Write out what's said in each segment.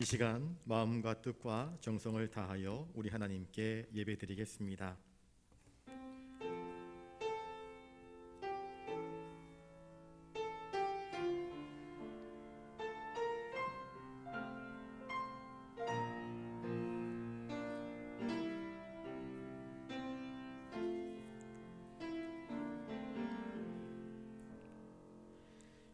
이 시간 마음과 뜻과 정성을 다하여 우리 하나님께 예배드리겠습니다.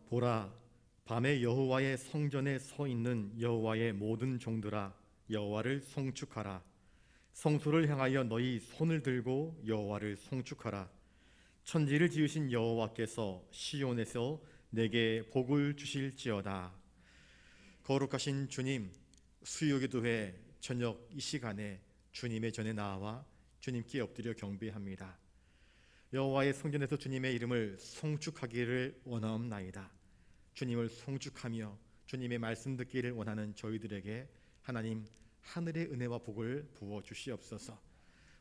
보라, 밤에 여호와의 성전에 서 있는 여호와의 모든 종들아, 여호와를 송축하라. 성소를 향하여 너희 손을 들고 여호와를 송축하라. 천지를 지으신 여호와께서 시온에서 내게 복을 주실지어다. 거룩하신 주님, 수요기도회 저녁 이 시간에 주님의 전에 나와 주님께 엎드려 경배합니다. 여호와의 성전에서 주님의 이름을 송축하기를 원하옵나이다. 주님을 송축하며 주님의 말씀 듣기를 원하는 저희들에게 하나님 하늘의 은혜와 복을 부어 주시옵소서.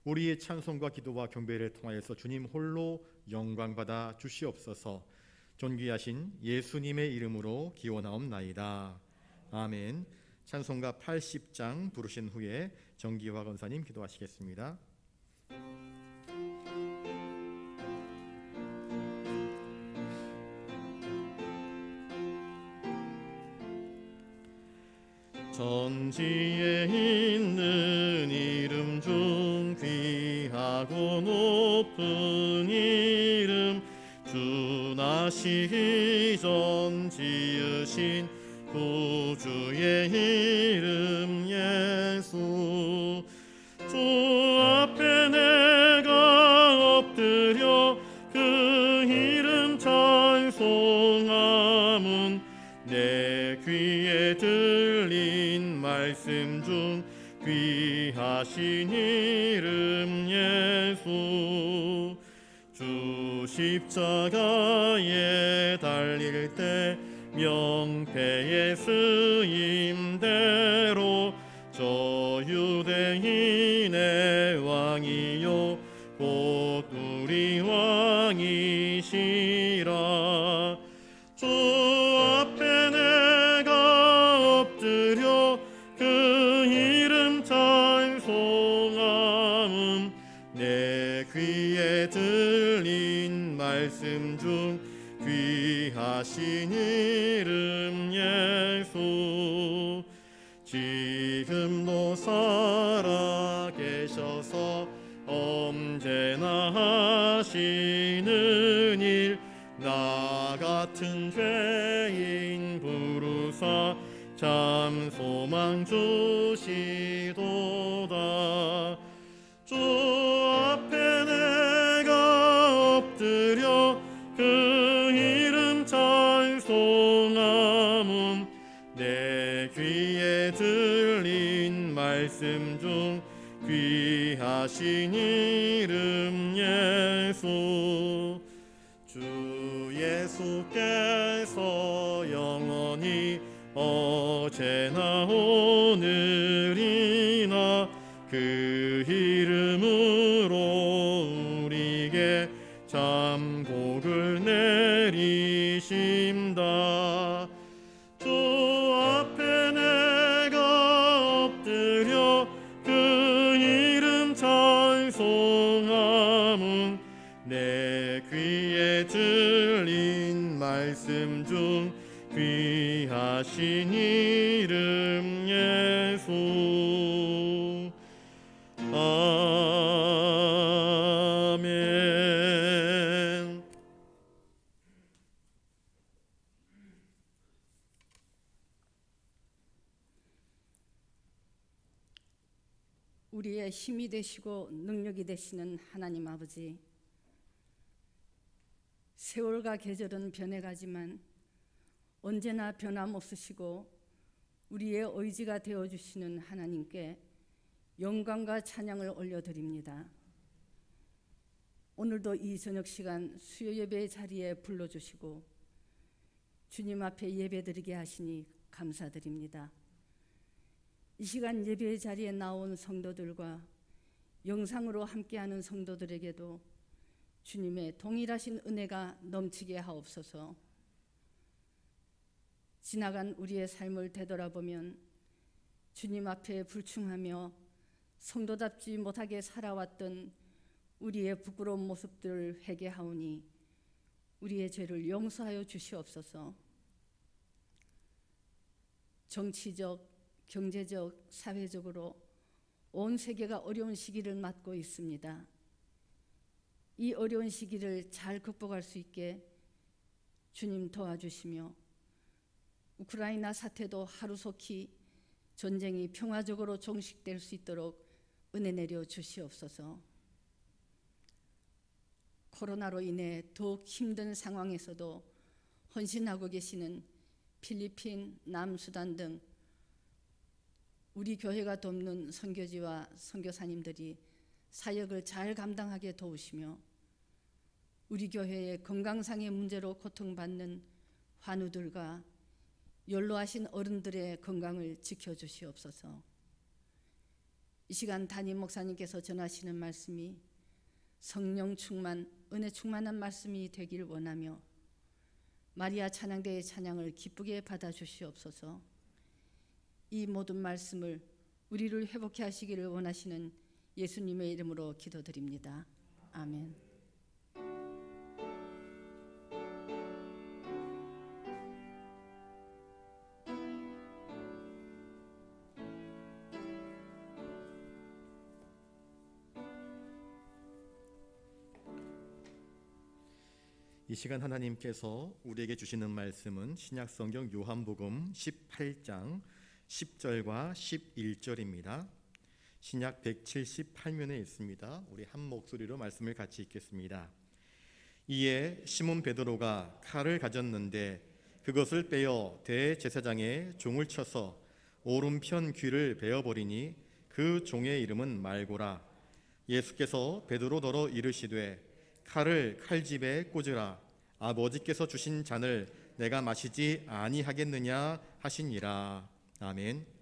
우리의 찬송과 기도와 경배를 통하여서 주님 홀로 영광받아 주시옵소서. 존귀하신 예수님의 이름으로 기원하옵나이다. 아멘. 찬송가 80장 부르신 후에 정기화 권사님 기도하시겠습니다. 전지에 있는 이름 중 귀하고 높은 이름, 주 나시기 전 지으신 구주의 이름 예수. 주 앞에 내가 엎드려 그 이름 찬송함은 내 귀에 들린 말씀 중 귀하신 이름 예수. 주 십자가에 달릴 때 명패의 쓰임대로 저 유대인의 왕이요 곧 우리 왕이시라. 주 앞에 내가 엎드려 그 이름 찬송함은 내 귀에 들린 말씀 중 귀하신 이름 예수. 지금도 살아계셔서 언제나 하시는 일, 나 같은 죄인 부르사 참 소망 주시도다. 주 앞에 내가 엎드려 그 이름 찬송함은 내 귀에 들린 말씀 중 귀하신 이름 예수. 주 예수께서 영원히 어제나 오늘이나 그 이름으로 우리에게 참 복을 내리신다. 주 앞에 내가 엎드려 그 이름 찬송함은 내 귀에 들린 말씀 중 귀하신 이름 예수. 아멘. 우리의 힘이 되시고 능력이 되시는 하나님 아버지, 세월과 계절은 변해가지만 언제나 변함없으시고 우리의 의지가 되어주시는 하나님께 영광과 찬양을 올려드립니다. 오늘도 이 저녁 시간 수요 예배의 자리에 불러주시고 주님 앞에 예배드리게 하시니 감사드립니다. 이 시간 예배의 자리에 나온 성도들과 영상으로 함께하는 성도들에게도 주님의 동일하신 은혜가 넘치게 하옵소서. 지나간 우리의 삶을 되돌아보면 주님 앞에 불충하며 성도답지 못하게 살아왔던 우리의 부끄러운 모습들을 회개하오니 우리의 죄를 용서하여 주시옵소서. 정치적, 경제적, 사회적으로 온 세계가 어려운 시기를 맞고 있습니다. 이 어려운 시기를 잘 극복할 수 있게 주님 도와주시며 우크라이나 사태도 하루속히 전쟁이 평화적으로 종식될 수 있도록 은혜 내려 주시옵소서. 코로나로 인해 더욱 힘든 상황에서도 헌신하고 계시는 필리핀, 남수단 등 우리 교회가 돕는 선교지와 선교사님들이 사역을 잘 감당하게 도우시며 우리 교회의 건강상의 문제로 고통받는 환우들과 연로하신 어른들의 건강을 지켜주시옵소서. 이 시간 담임 목사님께서 전하시는 말씀이 성령 충만, 은혜 충만한 말씀이 되길 원하며 마리아 찬양대의 찬양을 기쁘게 받아주시옵소서. 이 모든 말씀을 우리를 회복케 하시기를 원하시는 예수님의 이름으로 기도드립니다. 아멘. 이 시간 하나님께서 우리에게 주시는 말씀은 신약성경 요한복음 18장 10절과 11절입니다. 신약 178면에 있습니다. 우리 한 목소리로 말씀을 같이 읽겠습니다. 이에 시몬 베드로가 칼을 가졌는데 그것을 빼어 대제사장의 종을 쳐서 오른편 귀를 베어버리니 그 종의 이름은 말고라. 예수께서 베드로더러 이르시되 칼을 칼집에 꽂으라. 아버지께서 주신 잔을 내가 마시지 아니하겠느냐 하시니라. 아멘.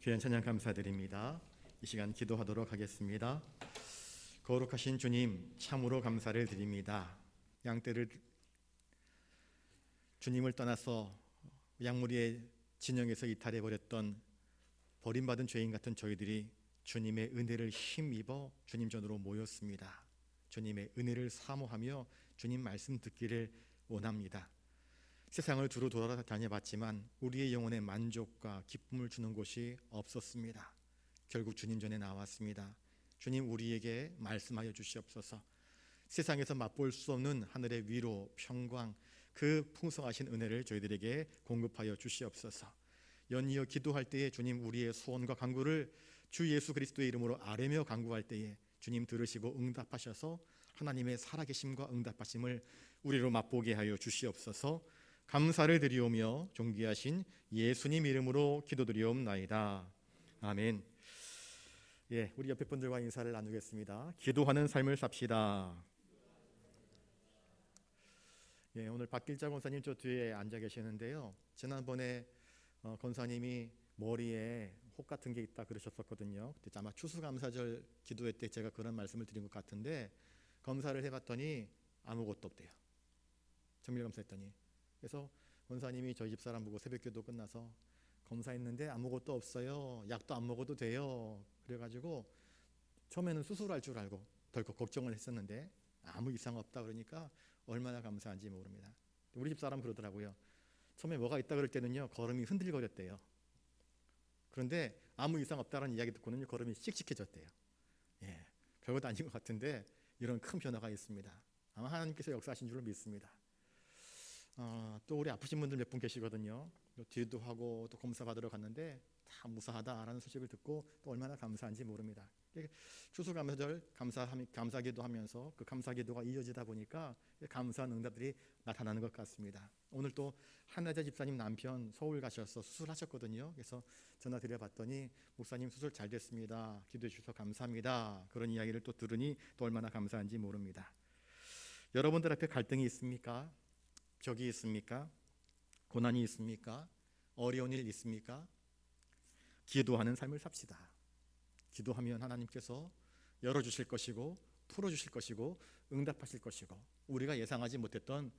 귀한 찬양 감사드립니다. 이 시간 기도하도록 하겠습니다. 거룩하신 주님, 참으로 감사를 드립니다. 양떼를 주님을 떠나서 양무리의 진영에서 이탈해 버렸던 버림받은 죄인 같은 저희들이 주님의 은혜를 힘입어 주님 전으로 모였습니다. 주님의 은혜를 사모하며 주님 말씀 듣기를 원합니다. 세상을 두루 돌아다녀봤지만 우리의 영혼에 만족과 기쁨을 주는 곳이 없었습니다. 결국 주님 전에 나왔습니다. 주님, 우리에게 말씀하여 주시옵소서. 세상에서 맛볼 수 없는 하늘의 위로, 평강, 그 풍성하신 은혜를 저희들에게 공급하여 주시옵소서. 연이어 기도할 때에 주님, 우리의 소원과 간구를 주 예수 그리스도의 이름으로 아뢰며 간구할 때에 주님 들으시고 응답하셔서 하나님의 살아계심과 응답하심을 우리로 맛보게 하여 주시옵소서. 감사를 드리오며 존귀하신 예수님 이름으로 기도드리옵나이다. 아멘. 우리 옆에 분들과 인사를 나누겠습니다. 기도하는 삶을 삽시다. 오늘 박길자 권사님 저 뒤에 앉아 계시는데요. 지난번에 권사님이 머리에 혹 같은 게 있다 그러셨었거든요. 그때 아마 추수감사절 기도회 때 제가 그런 말씀을 드린 것 같은데, 검사를 해봤더니 아무것도 없대요. 정밀검사했더니. 그래서 권사님이 저희 집사람 보고 새벽기도 끝나서 검사했는데 아무것도 없어요. 약도 안 먹어도 돼요. 그래가지고 처음에는 수술할 줄 알고 덜컥 걱정을 했었는데 아무 이상 없다 그러니까 얼마나 감사한지 모릅니다. 우리 집사람 그러더라고요. 처음에 뭐가 있다 그럴 때는요, 걸음이 흔들거렸대요. 그런데 아무 이상 없다는 이야기 듣고는 걸음이 씩씩해졌대요. 별것도 아닌 것 같은데 이런 큰 변화가 있습니다. 아마 하나님께서 역사하신 줄로 믿습니다. 또 우리 아프신 분들 몇 분 계시거든요. 뒤도 하고 또 검사 받으러 갔는데 다 무사하다라는 소식을 듣고 또 얼마나 감사한지 모릅니다. 추수감사절 감사기도 하면서 그 감사기도가 이어지다 보니까 감사한 응답들이 나타나는 것 같습니다. 오늘 또 한나자 집사님 남편 서울 가셔서 수술하셨거든요. 그래서 전화 드려봤더니 목사님 수술 잘 됐습니다. 기도해 주셔서 감사합니다. 그런 이야기를 또 들으니 또 얼마나 감사한지 모릅니다. 여러분들 앞에 갈등이 있습니까? 벽이 있습니까? 고난이 있습니까? 어려운 일 있습니까? 기도하는 삶을 삽시다. 기도하면 하나님께서 열어주실 것이고 풀어주실 것이고 응답하실 것이고 우리가 예상하지 못했던,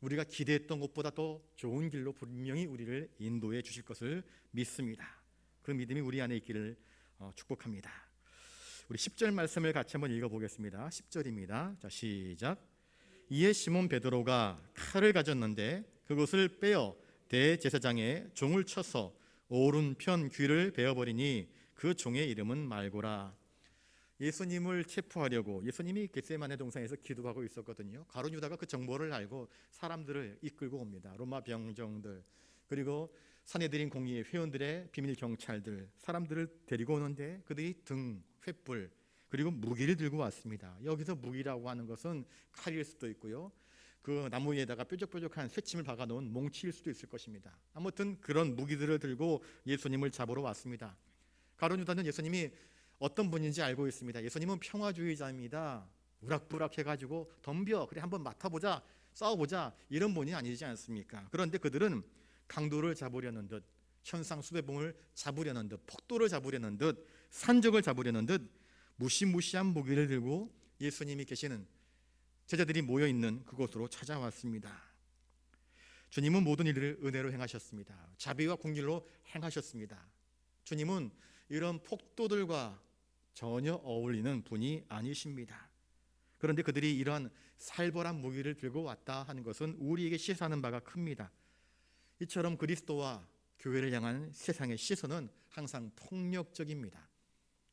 우리가 기대했던 것보다 더 좋은 길로 분명히 우리를 인도해 주실 것을 믿습니다. 그 믿음이 우리 안에 있기를 축복합니다. 우리 10절 말씀을 같이 한번 읽어보겠습니다. 10절입니다. 자, 시작. 이에 시몬 베드로가 칼을 가졌는데 그것을 빼어 대제사장의 종을 쳐서 오른편 귀를 베어버리니 그 종의 이름은 말고라. 예수님을 체포하려고 예수님이 겟세마네 동산에서 기도하고 있었거든요. 가룟 유다가 그 정보를 알고 사람들을 이끌고 옵니다. 로마 병정들, 그리고 산헤드린 공의회 회원들의 비밀 경찰들, 사람들을 데리고 오는데 그들이 등, 횃불, 그리고 무기를 들고 왔습니다. 여기서 무기라고 하는 것은 칼일 수도 있고요, 그 나무 위에다가 뾰족뾰족한 쇠침을 박아놓은 몽치일 수도 있을 것입니다. 아무튼 그런 무기들을 들고 예수님을 잡으러 왔습니다. 가룟 유다는 예수님이 어떤 분인지 알고 있습니다. 예수님은 평화주의자입니다. 우락부락 해가지고 덤벼, 그래 한번 맡아보자, 싸워보자, 이런 분이 아니지 않습니까? 그런데 그들은 강도를 잡으려는 듯, 현상수배봉을 잡으려는 듯, 폭도를 잡으려는 듯, 산적을 잡으려는 듯 무시무시한 무기를 들고 예수님이 계시는, 제자들이 모여있는 그곳으로 찾아왔습니다. 주님은 모든 일을 은혜로 행하셨습니다. 자비와 공의로 행하셨습니다. 주님은 이런 폭도들과 전혀 어울리는 분이 아니십니다. 그런데 그들이 이러한 살벌한 무기를 들고 왔다 하는 것은 우리에게 시사하는 바가 큽니다. 이처럼 그리스도와 교회를 향한 세상의 시선은 항상 폭력적입니다.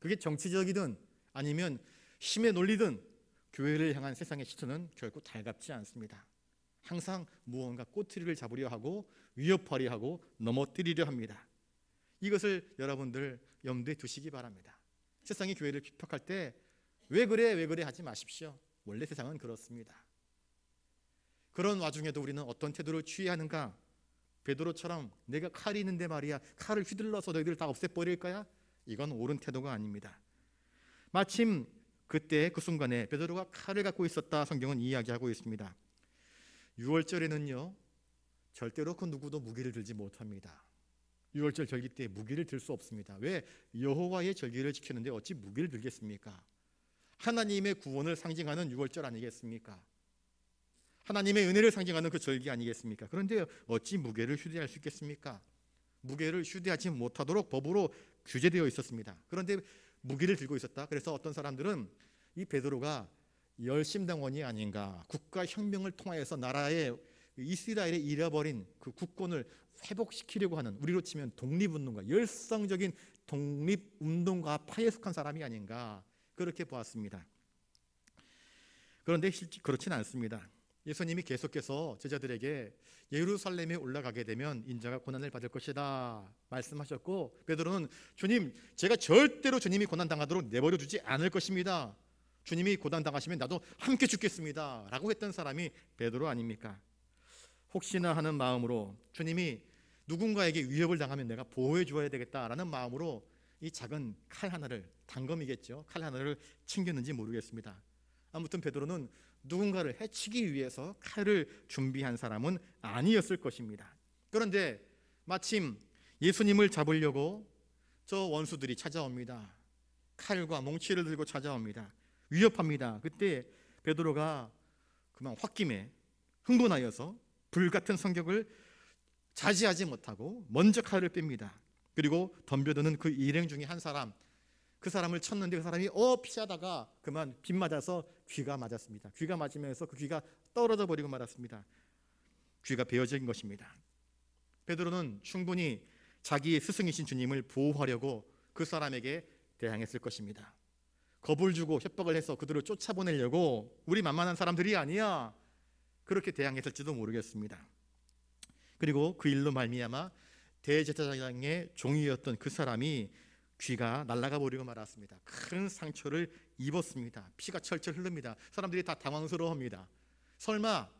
그게 정치적이든 아니면 힘의 논리든 교회를 향한 세상의 시선은 결코 달갑지 않습니다. 항상 무언가 꼬투리를 잡으려 하고 위협하려 하고 넘어뜨리려 합니다. 이것을 여러분들 염두에 두시기 바랍니다. 세상이 교회를 비판할 때 왜 그래 하지 마십시오. 원래 세상은 그렇습니다. 그런 와중에도 우리는 어떤 태도를 취해야 하는가? 베드로처럼 내가 칼이 있는데 말이야, 칼을 휘둘러서 너희들 다 없애버릴 거야? 이건 옳은 태도가 아닙니다. 마침 그때 그 순간에 베드로가 칼을 갖고 있었다 성경은 이야기하고 있습니다. 6월절에는요 절대로 그 누구도 무기를 들지 못합니다. 유월절 절기 때 무기를 들 수 없습니다. 왜? 여호와의 절기를 지켰는데 어찌 무기를 들겠습니까? 하나님의 구원을 상징하는 유월절 아니겠습니까? 하나님의 은혜를 상징하는 그 절기 아니겠습니까? 그런데 어찌 무게를 휴대할 수 있겠습니까? 무게를 휴대하지 못하도록 법으로 규제되어 있었습니다. 그런데 무기를 들고 있었다. 그래서 어떤 사람들은 이 베드로가 열심당원이 아닌가, 국가혁명을 통하여서 나라의 이스라엘에 잃어버린 그 국권을 회복시키려고 하는, 우리로 치면 독립운동가, 열성적인 독립운동가 파에 속한 사람이 아닌가, 그렇게 보았습니다. 그런데 실제 그렇지는 않습니다. 예수님이 계속해서 제자들에게 예루살렘에 올라가게 되면 인자가 고난을 받을 것이다 말씀하셨고, 베드로는 주님, 제가 절대로 주님이 고난당하도록 내버려 두지 않을 것입니다. 주님이 고난당하시면 나도 함께 죽겠습니다 라고 했던 사람이 베드로 아닙니까? 혹시나 하는 마음으로, 주님이 누군가에게 위협을 당하면 내가 보호해 주어야 되겠다라는 마음으로 이 작은 칼 하나를, 단검이겠죠, 칼 하나를 챙겼는지 모르겠습니다. 아무튼 베드로는 누군가를 해치기 위해서 칼을 준비한 사람은 아니었을 것입니다. 그런데 마침 예수님을 잡으려고 저 원수들이 찾아옵니다. 칼과 몽치를 들고 찾아옵니다. 위협합니다. 그때 베드로가 그만 홧김에 흥분하여서 불같은 성격을 자제하지 못하고 먼저 칼을 뺍니다. 그리고 덤벼드는 그 일행 중에 한 사람, 그 사람을 쳤는데 그 사람이 피하다가 그만 빗 맞아서 귀가 맞았습니다. 귀가 맞으면서 그 귀가 떨어져 버리고 말았습니다. 귀가 베어진 것입니다. 베드로는 충분히 자기의 스승이신 주님을 보호하려고 그 사람에게 대항했을 것입니다. 겁을 주고 협박을 해서 그들을 쫓아보내려고, 우리 만만한 사람들이 아니야, 그렇게 대항했을지도 모르겠습니다. 그리고 그 일로 말미암아 대제사장의 종이었던 그 사람이 귀가 날아가 버리고 말았습니다. 큰 상처를 입었습니다. 피가 철철 흐릅니다. 사람들이 다 당황스러워합니다. 설마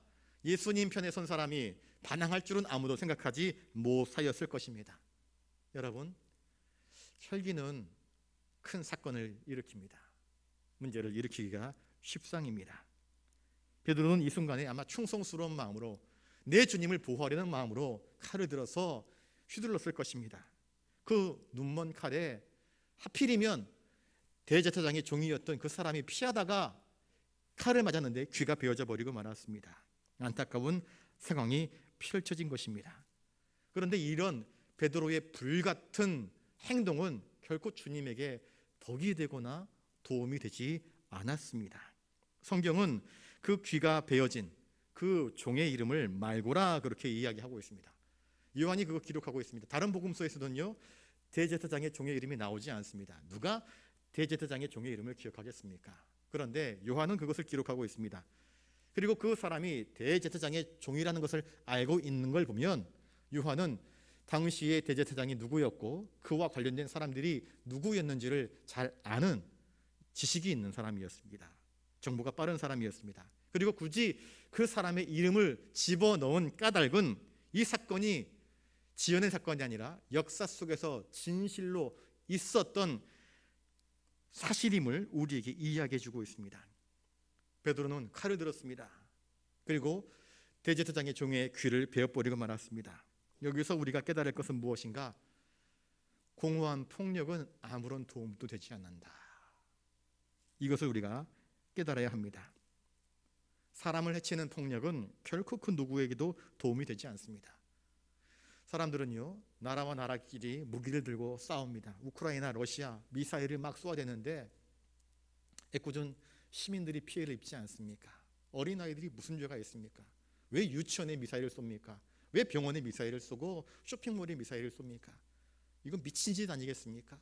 예수님 편에 선 사람이 반항할 줄은 아무도 생각하지 못하였을 것입니다. 여러분, 혈기는 큰 사건을 일으킵니다. 문제를 일으키기가 쉽상입니다. 베드로는 이 순간에 아마 충성스러운 마음으로, 내 주님을 보호하려는 마음으로 칼을 들어서 휘둘렀을 것입니다. 그 눈먼 칼에 하필이면 대제사장의 종이었던 그 사람이 피하다가 칼을 맞았는데 귀가 베어져 버리고 말았습니다. 안타까운 상황이 펼쳐진 것입니다. 그런데 이런 베드로의 불같은 행동은 결코 주님에게 덕이 되거나 도움이 되지 않았습니다. 성경은 그 귀가 베어진 그 종의 이름을 말고라 그렇게 이야기하고 있습니다. 요한이 그거 기록하고 있습니다. 다른 복음서에서는요, 대제사장의 종의 이름이 나오지 않습니다. 누가 대제사장의 종의 이름을 기억하겠습니까? 그런데 요한은 그것을 기록하고 있습니다. 그리고 그 사람이 대제사장의 종이라는 것을 알고 있는 걸 보면 요한은 당시의 대제사장이 누구였고 그와 관련된 사람들이 누구였는지를 잘 아는 지식이 있는 사람이었습니다. 정보가 빠른 사람이었습니다. 그리고 굳이 그 사람의 이름을 집어넣은 까닭은 이 사건이 지어낸 사건이 아니라 역사 속에서 진실로 있었던 사실임을 우리에게 이야기해 주고 있습니다. 베드로는 칼을 들었습니다. 그리고 대제사장의 종의 귀를 베어버리고 말았습니다. 여기서 우리가 깨달을 것은 무엇인가? 공허한 폭력은 아무런 도움도 되지 않는다. 이것을 우리가 깨달아야 합니다. 사람을 해치는 폭력은 결코 그 누구에게도 도움이 되지 않습니다. 사람들은요, 나라와 나라끼리 무기를 들고 싸웁니다. 우크라이나, 러시아 미사일을 막 쏘아대는데 애꿎은 시민들이 피해를 입지 않습니까? 어린아이들이 무슨 죄가 있습니까? 왜 유치원에 미사일을 쏩니까? 왜 병원에 미사일을 쏘고 쇼핑몰에 미사일을 쏩니까? 이건 미친 짓 아니겠습니까?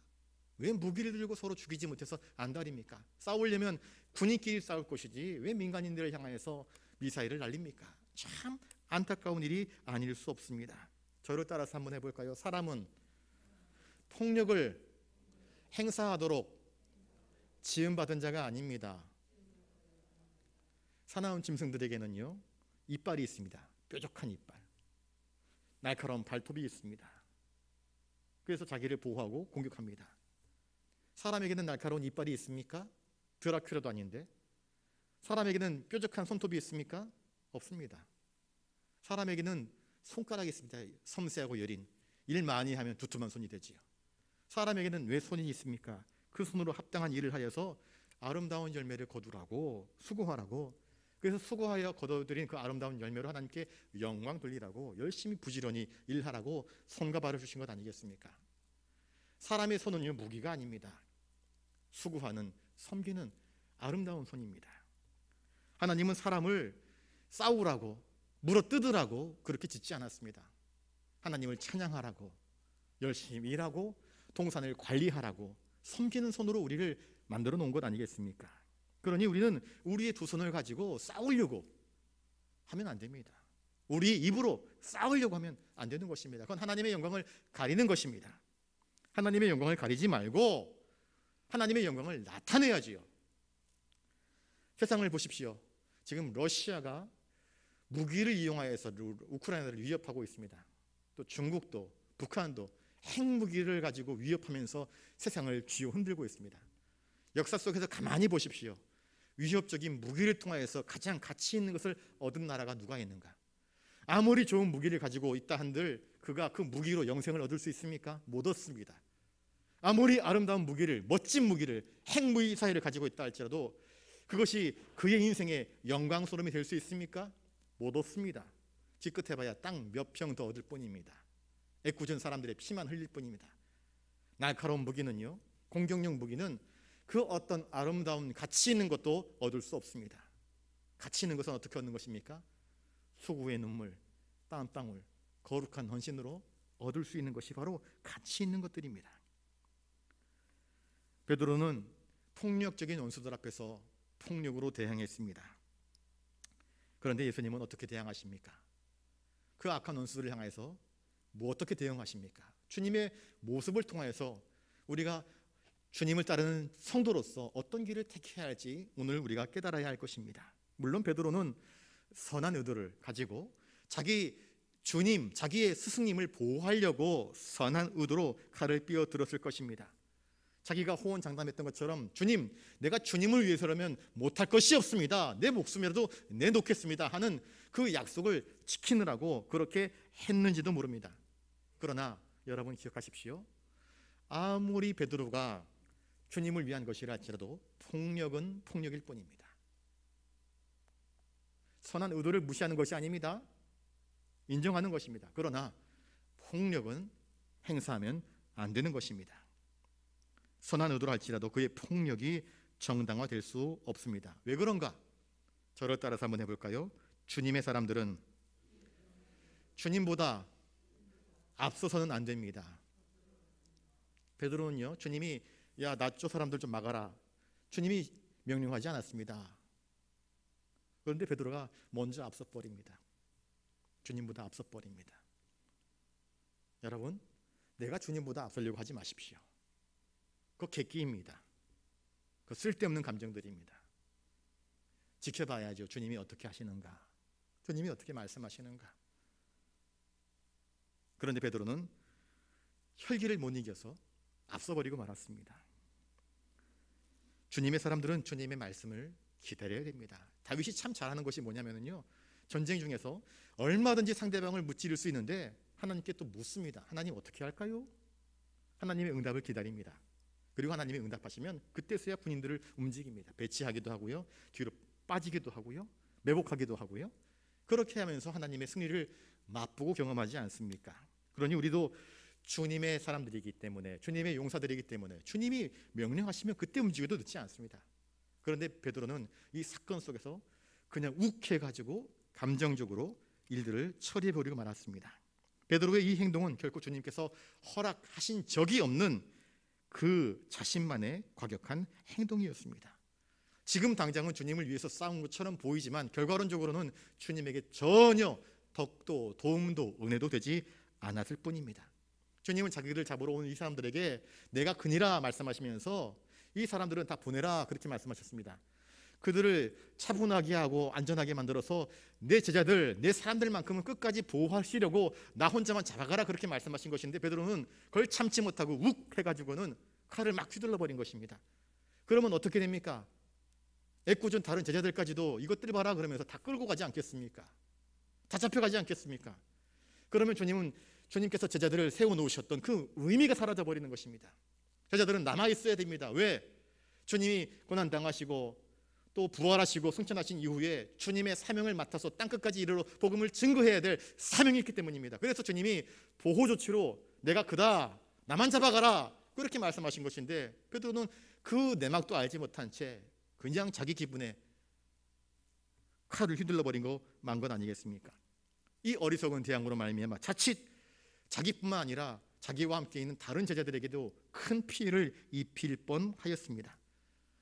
왜 무기를 들고 서로 죽이지 못해서 안달입니까? 싸우려면 군인끼리 싸울 것이지 왜 민간인들을 향해서 미사일을 날립니까? 참 안타까운 일이 아닐 수 없습니다. 저를 따라서 한번 해볼까요? 사람은 폭력을 행사하도록 지음받은 자가 아닙니다. 사나운 짐승들에게는요, 이빨이 있습니다. 뾰족한 이빨, 날카로운 발톱이 있습니다. 그래서 자기를 보호하고 공격합니다. 사람에게는 날카로운 이빨이 있습니까? 드라큘라도 아닌데. 사람에게는 뾰족한 손톱이 있습니까? 없습니다. 사람에게는 손가락이 있습니다. 섬세하고 여린. 일 많이 하면 두툼한 손이 되지요. 사람에게는 왜 손이 있습니까? 그 손으로 합당한 일을 하여서 아름다운 열매를 거두라고, 수고하라고. 그래서 수고하여 거둬들인 그 아름다운 열매로 하나님께 영광 돌리라고, 열심히 부지런히 일하라고 손과 발을 주신 것 아니겠습니까? 사람의 손은요, 무기가 아닙니다. 수고하는, 섬기는 아름다운 손입니다. 하나님은 사람을 싸우라고, 물어뜯으라고 그렇게 짓지 않았습니다. 하나님을 찬양하라고, 열심히 일하고 동산을 관리하라고 섬기는 손으로 우리를 만들어 놓은 것 아니겠습니까? 그러니 우리는 우리의 두 손을 가지고 싸우려고 하면 안 됩니다. 우리 입으로 싸우려고 하면 안 되는 것입니다. 그건 하나님의 영광을 가리는 것입니다. 하나님의 영광을 가리지 말고 하나님의 영광을 나타내야지요. 세상을 보십시오. 지금 러시아가 무기를 이용하여서 우크라이나를 위협하고 있습니다. 또 중국도, 북한도 핵무기를 가지고 위협하면서 세상을 쥐어 흔들고 있습니다. 역사 속에서 가만히 보십시오. 위협적인 무기를 통하여서 가장 가치 있는 것을 얻은 나라가 누가 있는가? 아무리 좋은 무기를 가지고 있다 한들 그가 그 무기로 영생을 얻을 수 있습니까? 못 얻습니다. 아무리 아름다운 무기를, 멋진 무기를, 핵무기사회를 가지고 있다 할지라도 그것이 그의 인생의 영광스러움이 될 수 있습니까? 못 얻습니다. 기껏해봐야 땅 몇 평 더 얻을 뿐입니다. 애꿎은 사람들의 피만 흘릴 뿐입니다. 날카로운 무기는요, 공격용 무기는 그 어떤 아름다운 가치 있는 것도 얻을 수 없습니다. 가치 있는 것은 어떻게 얻는 것입니까? 수고의 눈물, 땀방울, 거룩한 헌신으로 얻을 수 있는 것이 바로 가치 있는 것들입니다. 베드로는 폭력적인 원수들 앞에서 폭력으로 대항했습니다. 그런데 예수님은 어떻게 대항하십니까? 그 악한 원수들을 향해서 어떻게 대응하십니까? 주님의 모습을 통하여서 우리가 주님을 따르는 성도로서 어떤 길을 택해야 할지 오늘 우리가 깨달아야 할 것입니다. 물론 베드로는 선한 의도를 가지고 주님, 자기의 스승님을 보호하려고 선한 의도로 칼을 삐어 들었을 것입니다. 자기가 호언장담했던 것처럼 주님, 내가 주님을 위해서라면 못할 것이 없습니다. 내 목숨이라도 내놓겠습니다 하는 그 약속을 지키느라고 그렇게 했는지도 모릅니다. 그러나 여러분 기억하십시오. 아무리 베드로가 주님을 위한 것이라 할지라도 폭력은 폭력일 뿐입니다. 선한 의도를 무시하는 것이 아닙니다. 인정하는 것입니다. 그러나 폭력은 행사하면 안 되는 것입니다. 선한 의도를 할지라도 그의 폭력이 정당화될 수 없습니다. 왜 그런가? 저를 따라서 한번 해볼까요? 주님의 사람들은 주님보다 앞서서는 안 됩니다. 베드로는요, 주님이 야, 나쪽 사람들 좀 막아라, 주님이 명령하지 않았습니다. 그런데 베드로가 먼저 앞서 버립니다. 주님보다 앞서 버립니다. 여러분, 내가 주님보다 앞서려고 하지 마십시오. 그거 객기입니다. 그 쓸데없는 감정들입니다. 지켜봐야죠. 주님이 어떻게 하시는가, 주님이 어떻게 말씀하시는가. 그런데 베드로는 혈기를 못 이겨서 앞서버리고 말았습니다. 주님의 사람들은 주님의 말씀을 기다려야 됩니다. 다윗이 참 잘하는 것이 뭐냐면요, 전쟁 중에서 얼마든지 상대방을 무찌를 수 있는데 하나님께 또 묻습니다. 하나님 어떻게 할까요? 하나님의 응답을 기다립니다. 그리고 하나님이 응답하시면 그때서야 군인들을 움직입니다. 배치하기도 하고요, 뒤로 빠지기도 하고요, 매복하기도 하고요. 그렇게 하면서 하나님의 승리를 맛보고 경험하지 않습니까? 그러니 우리도 주님의 사람들이기 때문에, 주님의 용사들이기 때문에 주님이 명령하시면 그때 움직여도 늦지 않습니다. 그런데 베드로는 이 사건 속에서 그냥 욱해가지고 감정적으로 일들을 처리해버리고 말았습니다. 베드로의 이 행동은 결코 주님께서 허락하신 적이 없는 그 자신만의 과격한 행동이었습니다. 지금 당장은 주님을 위해서 싸운 것처럼 보이지만 결과론적으로는 주님에게 전혀 덕도 도움도 은혜도 되지 않았을 뿐입니다. 주님은 자기를 잡으러 온 이 사람들에게 내가 그니라 말씀하시면서 이 사람들은 다 보내라 그렇게 말씀하셨습니다. 그들을 차분하게 하고 안전하게 만들어서 내 제자들, 내 사람들만큼은 끝까지 보호하시려고 나 혼자만 잡아가라 그렇게 말씀하신 것인데 베드로는 그걸 참지 못하고 욱 해가지고는 칼을 막 휘둘러 버린 것입니다. 그러면 어떻게 됩니까? 애꿎은 다른 제자들까지도 이것들 봐라 그러면서 다 끌고 가지 않겠습니까? 다 잡혀가지 않겠습니까? 그러면 주님은 주님께서 제자들을 세워놓으셨던 그 의미가 사라져버리는 것입니다. 제자들은 남아있어야 됩니다. 왜? 주님이 고난당하시고 또 부활하시고 승천하신 이후에 주님의 사명을 맡아서 땅끝까지 이르러 복음을 증거해야 될 사명이 있기 때문입니다. 그래서 주님이 보호 조치로 내가 그다, 나만 잡아가라, 그렇게 말씀하신 것인데, 베드로는 그 내막도 알지 못한 채 그냥 자기 기분에 칼을 휘둘러 버린 거 만 것 아니겠습니까? 이 어리석은 대항으로 말미암아 자칫 자기뿐만 아니라 자기와 함께 있는 다른 제자들에게도 큰 피해를 입힐 뻔하였습니다.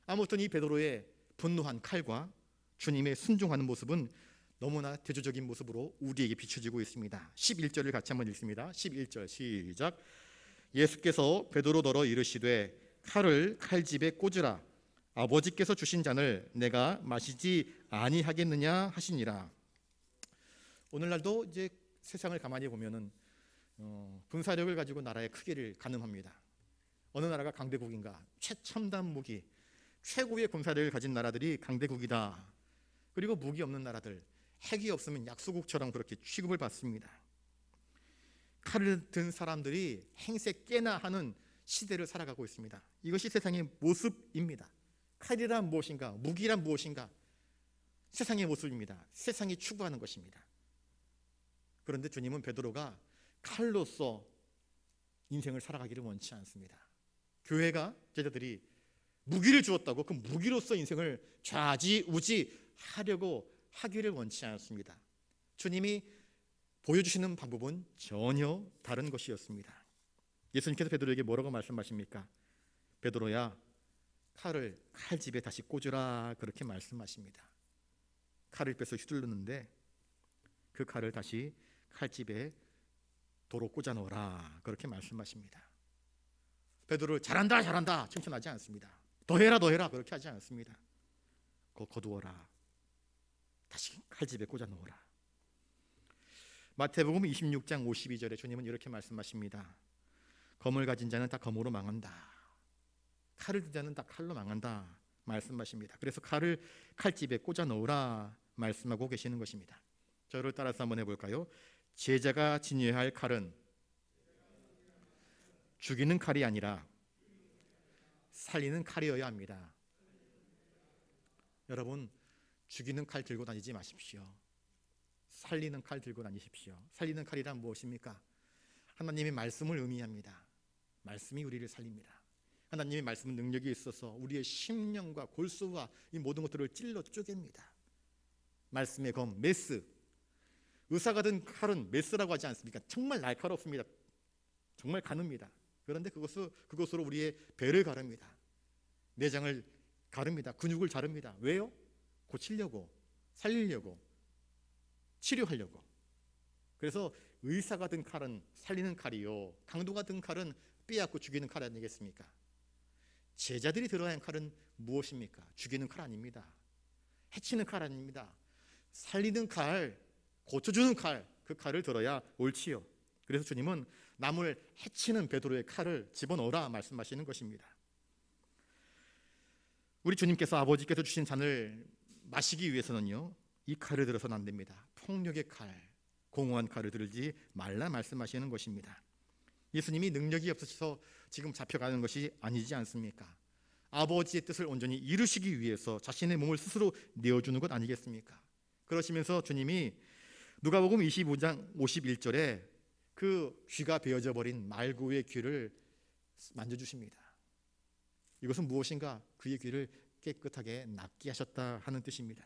아무튼 이 베드로의 분노한 칼과 주님의 순종하는 모습은 너무나 대조적인 모습으로 우리에게 비춰지고 있습니다. 11절을 같이 한번 읽습니다. 11절 시작. 예수께서 베드로더러 이르시되 칼을 칼집에 꽂으라. 아버지께서 주신 잔을 내가 마시지 아니하겠느냐 하시니라. 오늘날도 이제 세상을 가만히 보면은 군사력을 가지고 나라의 크기를 가늠합니다. 어느 나라가 강대국인가? 최첨단 무기, 최고의 군사력을 가진 나라들이 강대국이다. 그리고 무기 없는 나라들, 핵이 없으면 약소국처럼 그렇게 취급을 받습니다. 칼을 든 사람들이 행세 깨나 하는 시대를 살아가고 있습니다. 이것이 세상의 모습입니다. 칼이란 무엇인가? 무기란 무엇인가? 세상의 모습입니다. 세상이 추구하는 것입니다. 그런데 주님은 베드로가 칼로서 인생을 살아가기를 원치 않습니다. 교회가, 제자들이 무기를 주었다고 그 무기로서 인생을 좌지우지하려고 하기를 원치 않습니다. 주님이 보여주시는 방법은 전혀 다른 것이었습니다. 예수님께서 베드로에게 뭐라고 말씀하십니까? 베드로야, 칼을 칼집에 다시 꽂으라, 그렇게 말씀하십니다. 칼을 빼서 휘둘렀는데 그 칼을 다시 칼집에 도로 꽂아 넣어라, 그렇게 말씀하십니다. 베드로를 잘한다 잘한다 칭찬하지 않습니다. 더해라 더해라 그렇게 하지 않습니다. 거두어라, 다시 칼집에 꽂아 넣어라. 마태복음 26장 52절에 주님은 이렇게 말씀하십니다. 검을 가진 자는 다 검으로 망한다, 칼을 든 자는 다 칼로 망한다 말씀하십니다. 그래서 칼을 칼집에 꽂아 넣으라 말씀하고 계시는 것입니다. 저를 따라서 한번 해볼까요? 제자가 지녀야 할 칼은 죽이는 칼이 아니라 살리는 칼이어야 합니다. 여러분, 죽이는 칼 들고 다니지 마십시오. 살리는 칼 들고 다니십시오. 살리는 칼이란 무엇입니까? 하나님의 말씀을 의미합니다. 말씀이 우리를 살립니다. 하나님의 말씀은 능력이 있어서 우리의 심령과 골수와 이 모든 것들을 찔러 쪼갭니다. 말씀의 검, 메스. 의사가 든 칼은 메스라고 하지 않습니까? 정말 날카롭습니다. 정말 가늡니다. 그런데 그것으로 우리의 배를 가릅니다. 내장을 가릅니다. 근육을 자릅니다. 왜요? 고치려고, 살리려고, 치료하려고. 그래서 의사가 든 칼은 살리는 칼이요, 강도가 든 칼은 빼앗고 죽이는 칼 아니겠습니까? 제자들이 들어야 하는 칼은 무엇입니까? 죽이는 칼 아닙니다. 해치는 칼 아닙니다. 살리는 칼, 고쳐주는 칼, 그 칼을 들어야 옳지요. 그래서 주님은 남을 해치는 베드로의 칼을 집어넣으라 말씀하시는 것입니다. 우리 주님께서 아버지께서 주신 잔을 마시기 위해서는요, 이 칼을 들어서는 안 됩니다. 폭력의 칼, 공허한 칼을 들지 말라 말씀하시는 것입니다. 예수님이 능력이 없으셔서 지금 잡혀가는 것이 아니지 않습니까? 아버지의 뜻을 온전히 이루시기 위해서 자신의 몸을 스스로 내어주는 것 아니겠습니까? 그러시면서 주님이 누가복음 25장 51절에 그 귀가 베어져 버린 말구의 귀를 만져주십니다. 이것은 무엇인가? 그의 귀를 깨끗하게 낫게 하셨다 하는 뜻입니다.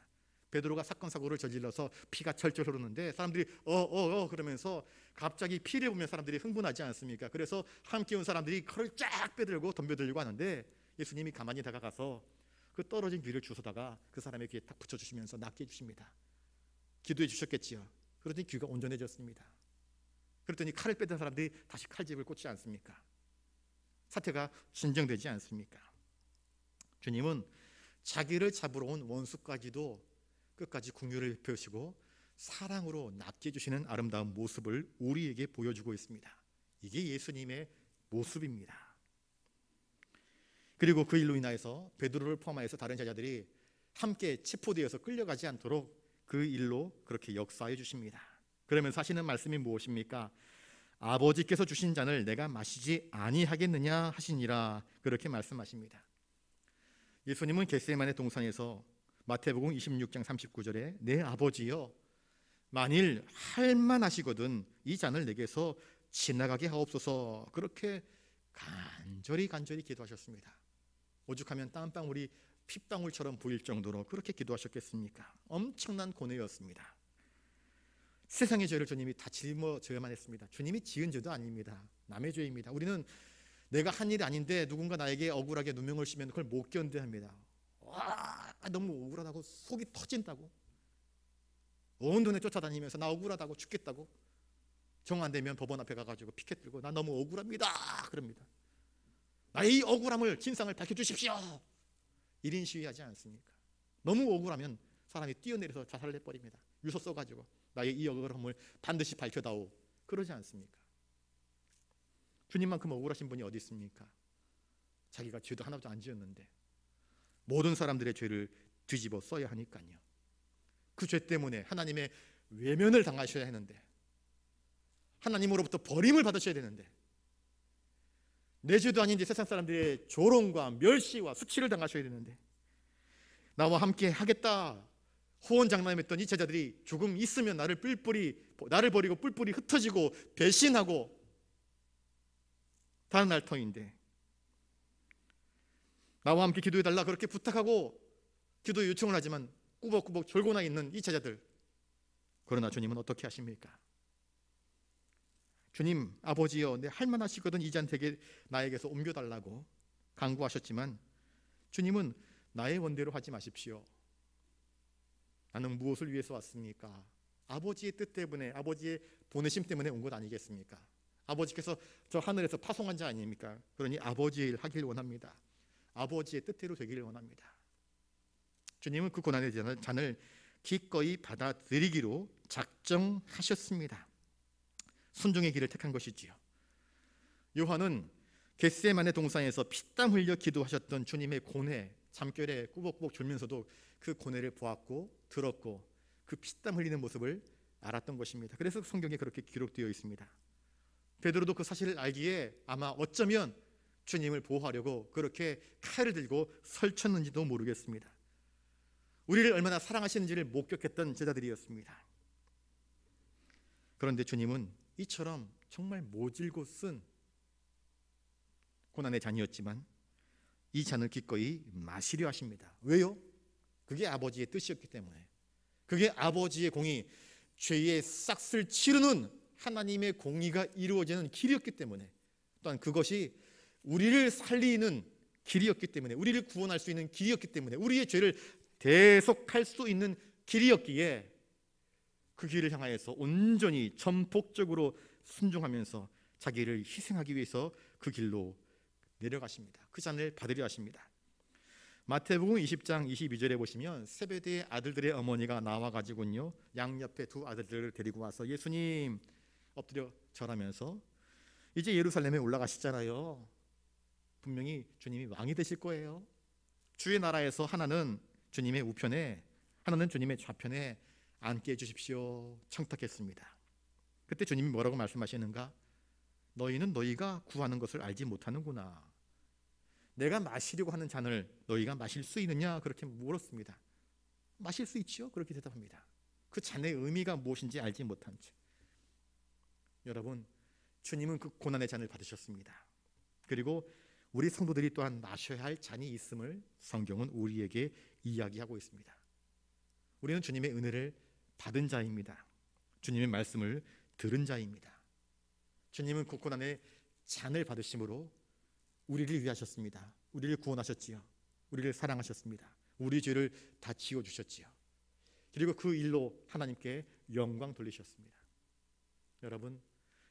베드로가 사건 사고를 저질러서 피가 철철 흐르는데 사람들이 그러면서 갑자기 피를 보면 사람들이 흥분하지 않습니까? 그래서 함께 온 사람들이 칼을 쫙 빼들고 덤벼들고 하는데 예수님이 가만히 다가가서 그 떨어진 귀를 주워다가 그 사람의 귀에 딱 붙여주시면서 낫게 해주십니다. 기도해 주셨겠지요. 그러더니 귀가 온전해졌습니다. 그랬더니 칼을 빼던 사람들이 다시 칼집을 꽂지 않습니까? 사태가 진정되지 않습니까? 주님은 자기를 잡으러 온 원수까지도 끝까지 긍휼을 베푸시고 사랑으로 낫게 해주시는 아름다운 모습을 우리에게 보여주고 있습니다. 이게 예수님의 모습입니다. 그리고 그 일로 인하여서 베드로를 포함하여서 다른 제자들이 함께 체포되어서 끌려가지 않도록 그 일로 그렇게 역사해 주십니다. 그러면서 하시는 말씀이 무엇입니까? 아버지께서 주신 잔을 내가 마시지 아니하겠느냐 하시니라. 그렇게 말씀하십니다. 예수님은 겟세마네 동산에서 마태복음 26장 39절에 내 아버지여 만일 할만하시거든 이 잔을 내게서 지나가게 하옵소서, 그렇게 간절히 기도하셨습니다. 오죽하면 땀방울이 핏방울처럼 보일 정도로 그렇게 기도하셨겠습니까? 엄청난 고뇌였습니다. 세상의 죄를 주님이 다 짊어져야만 했습니다. 주님이 지은 죄도 아닙니다. 남의 죄입니다. 우리는 내가 한 일이 아닌데 누군가 나에게 억울하게 누명을 씌면 그걸 못 견뎌합니다. 와, 너무 억울하다고 속이 터진다고, 온 돈에 쫓아다니면서 나 억울하다고 죽겠다고, 정 안 되면 법원 앞에 가가지고 피켓 들고 나 너무 억울합니다 그럽니다. 나의 이 억울함을 진상을 밝혀주십시오. 1인 시위하지 않습니까? 너무 억울하면 사람이 뛰어내려서 자살을 해버립니다. 유서 써가지고 나의 이 억울함을 반드시 밝혀다오, 그러지 않습니까? 주님만큼 억울하신 분이 어디 있습니까? 자기가 죄도 하나도 안 지었는데 모든 사람들의 죄를 뒤집어 써야 하니까요. 그 죄 때문에 하나님의 외면을 당하셔야 하는데, 하나님으로부터 버림을 받으셔야 되는데, 내 죄도 아닌데 세상 사람들의 조롱과 멸시와 수치를 당하셔야 되는데, 나와 함께 하겠다 호언장담했던 이 제자들이 조금 있으면 나를 버리고 뿔뿔이 흩어지고 배신하고 다른 날 터인데, 나와 함께 기도해달라 그렇게 부탁하고 기도 요청을 하지만 꾸벅꾸벅 졸고나 있는 이 제자들, 그러나 주님은 어떻게 하십니까? 주님 아버지여 내 할만하시거든 이 잔 되게 나에게서 옮겨달라고 간구하셨지만 주님은 나의 원대로 하지 마십시오. 나는 무엇을 위해서 왔습니까? 아버지의 뜻 때문에, 아버지의 보내심 때문에 온 것 아니겠습니까? 아버지께서 저 하늘에서 파송한 자 아닙니까? 그러니 아버지의 일 하길 원합니다. 아버지의 뜻대로 되기를 원합니다. 주님은 그 고난의 잔을 기꺼이 받아들이기로 작정하셨습니다. 순종의 길을 택한 것이지요. 요한은 겟세마네 동산에서 피땀 흘려 기도하셨던 주님의 고뇌, 잠결에 꾸벅꾸벅 졸면서도 그 고뇌를 보았고 들었고 그 피땀 흘리는 모습을 알았던 것입니다. 그래서 성경에 그렇게 기록되어 있습니다. 베드로도 그 사실을 알기에 아마 어쩌면 주님을 보호하려고 그렇게 칼을 들고 설쳤는지도 모르겠습니다. 우리를 얼마나 사랑하시는지를 목격했던 제자들이었습니다. 그런데 주님은 이처럼 정말 모질고 쓴 고난의 잔이었지만 이 잔을 기꺼이 마시려 하십니다. 왜요? 그게 아버지의 뜻이었기 때문에, 그게 아버지의 공의, 죄의 싹을 치르는 하나님의 공의가 이루어지는 길이었기 때문에, 또한 그것이 우리를 살리는 길이었기 때문에, 우리를 구원할 수 있는 길이었기 때문에, 우리의 죄를 대속할 수 있는 길이었기에 그 길을 향하여서 온전히 전폭적으로 순종하면서 자기를 희생하기 위해서 그 길로 내려가십니다. 그 잔을 받으려 하십니다. 마태복음 20장 22절에 보시면 세베대의 아들들의 어머니가 나와가지고요 양옆에 두 아들들을 데리고 와서 예수님 엎드려 절하면서 이제 예루살렘에 올라가시잖아요. 분명히 주님이 왕이 되실 거예요. 주의 나라에서 하나는 주님의 우편에, 하나는 주님의 좌편에 앉게 해주십시오 청탁했습니다. 그때 주님이 뭐라고 말씀하시는가? 너희는 너희가 구하는 것을 알지 못하는구나. 내가 마시려고 하는 잔을 너희가 마실 수 있느냐? 그렇게 물었습니다. 마실 수 있죠? 그렇게 대답합니다. 그 잔의 의미가 무엇인지 알지 못한 채. 여러분, 주님은 그 고난의 잔을 받으셨습니다. 그리고 우리 성도들이 또한 마셔야 할 잔이 있음을 성경은 우리에게 이야기하고 있습니다. 우리는 주님의 은혜를 받은 자입니다. 주님의 말씀을 들은 자입니다. 주님은 그 고난의 잔을 받으심으로 우리를 위하셨습니다. 우리를 구원하셨지요. 우리를 사랑하셨습니다. 우리 죄를 다 지워주셨지요. 그리고 그 일로 하나님께 영광 돌리셨습니다.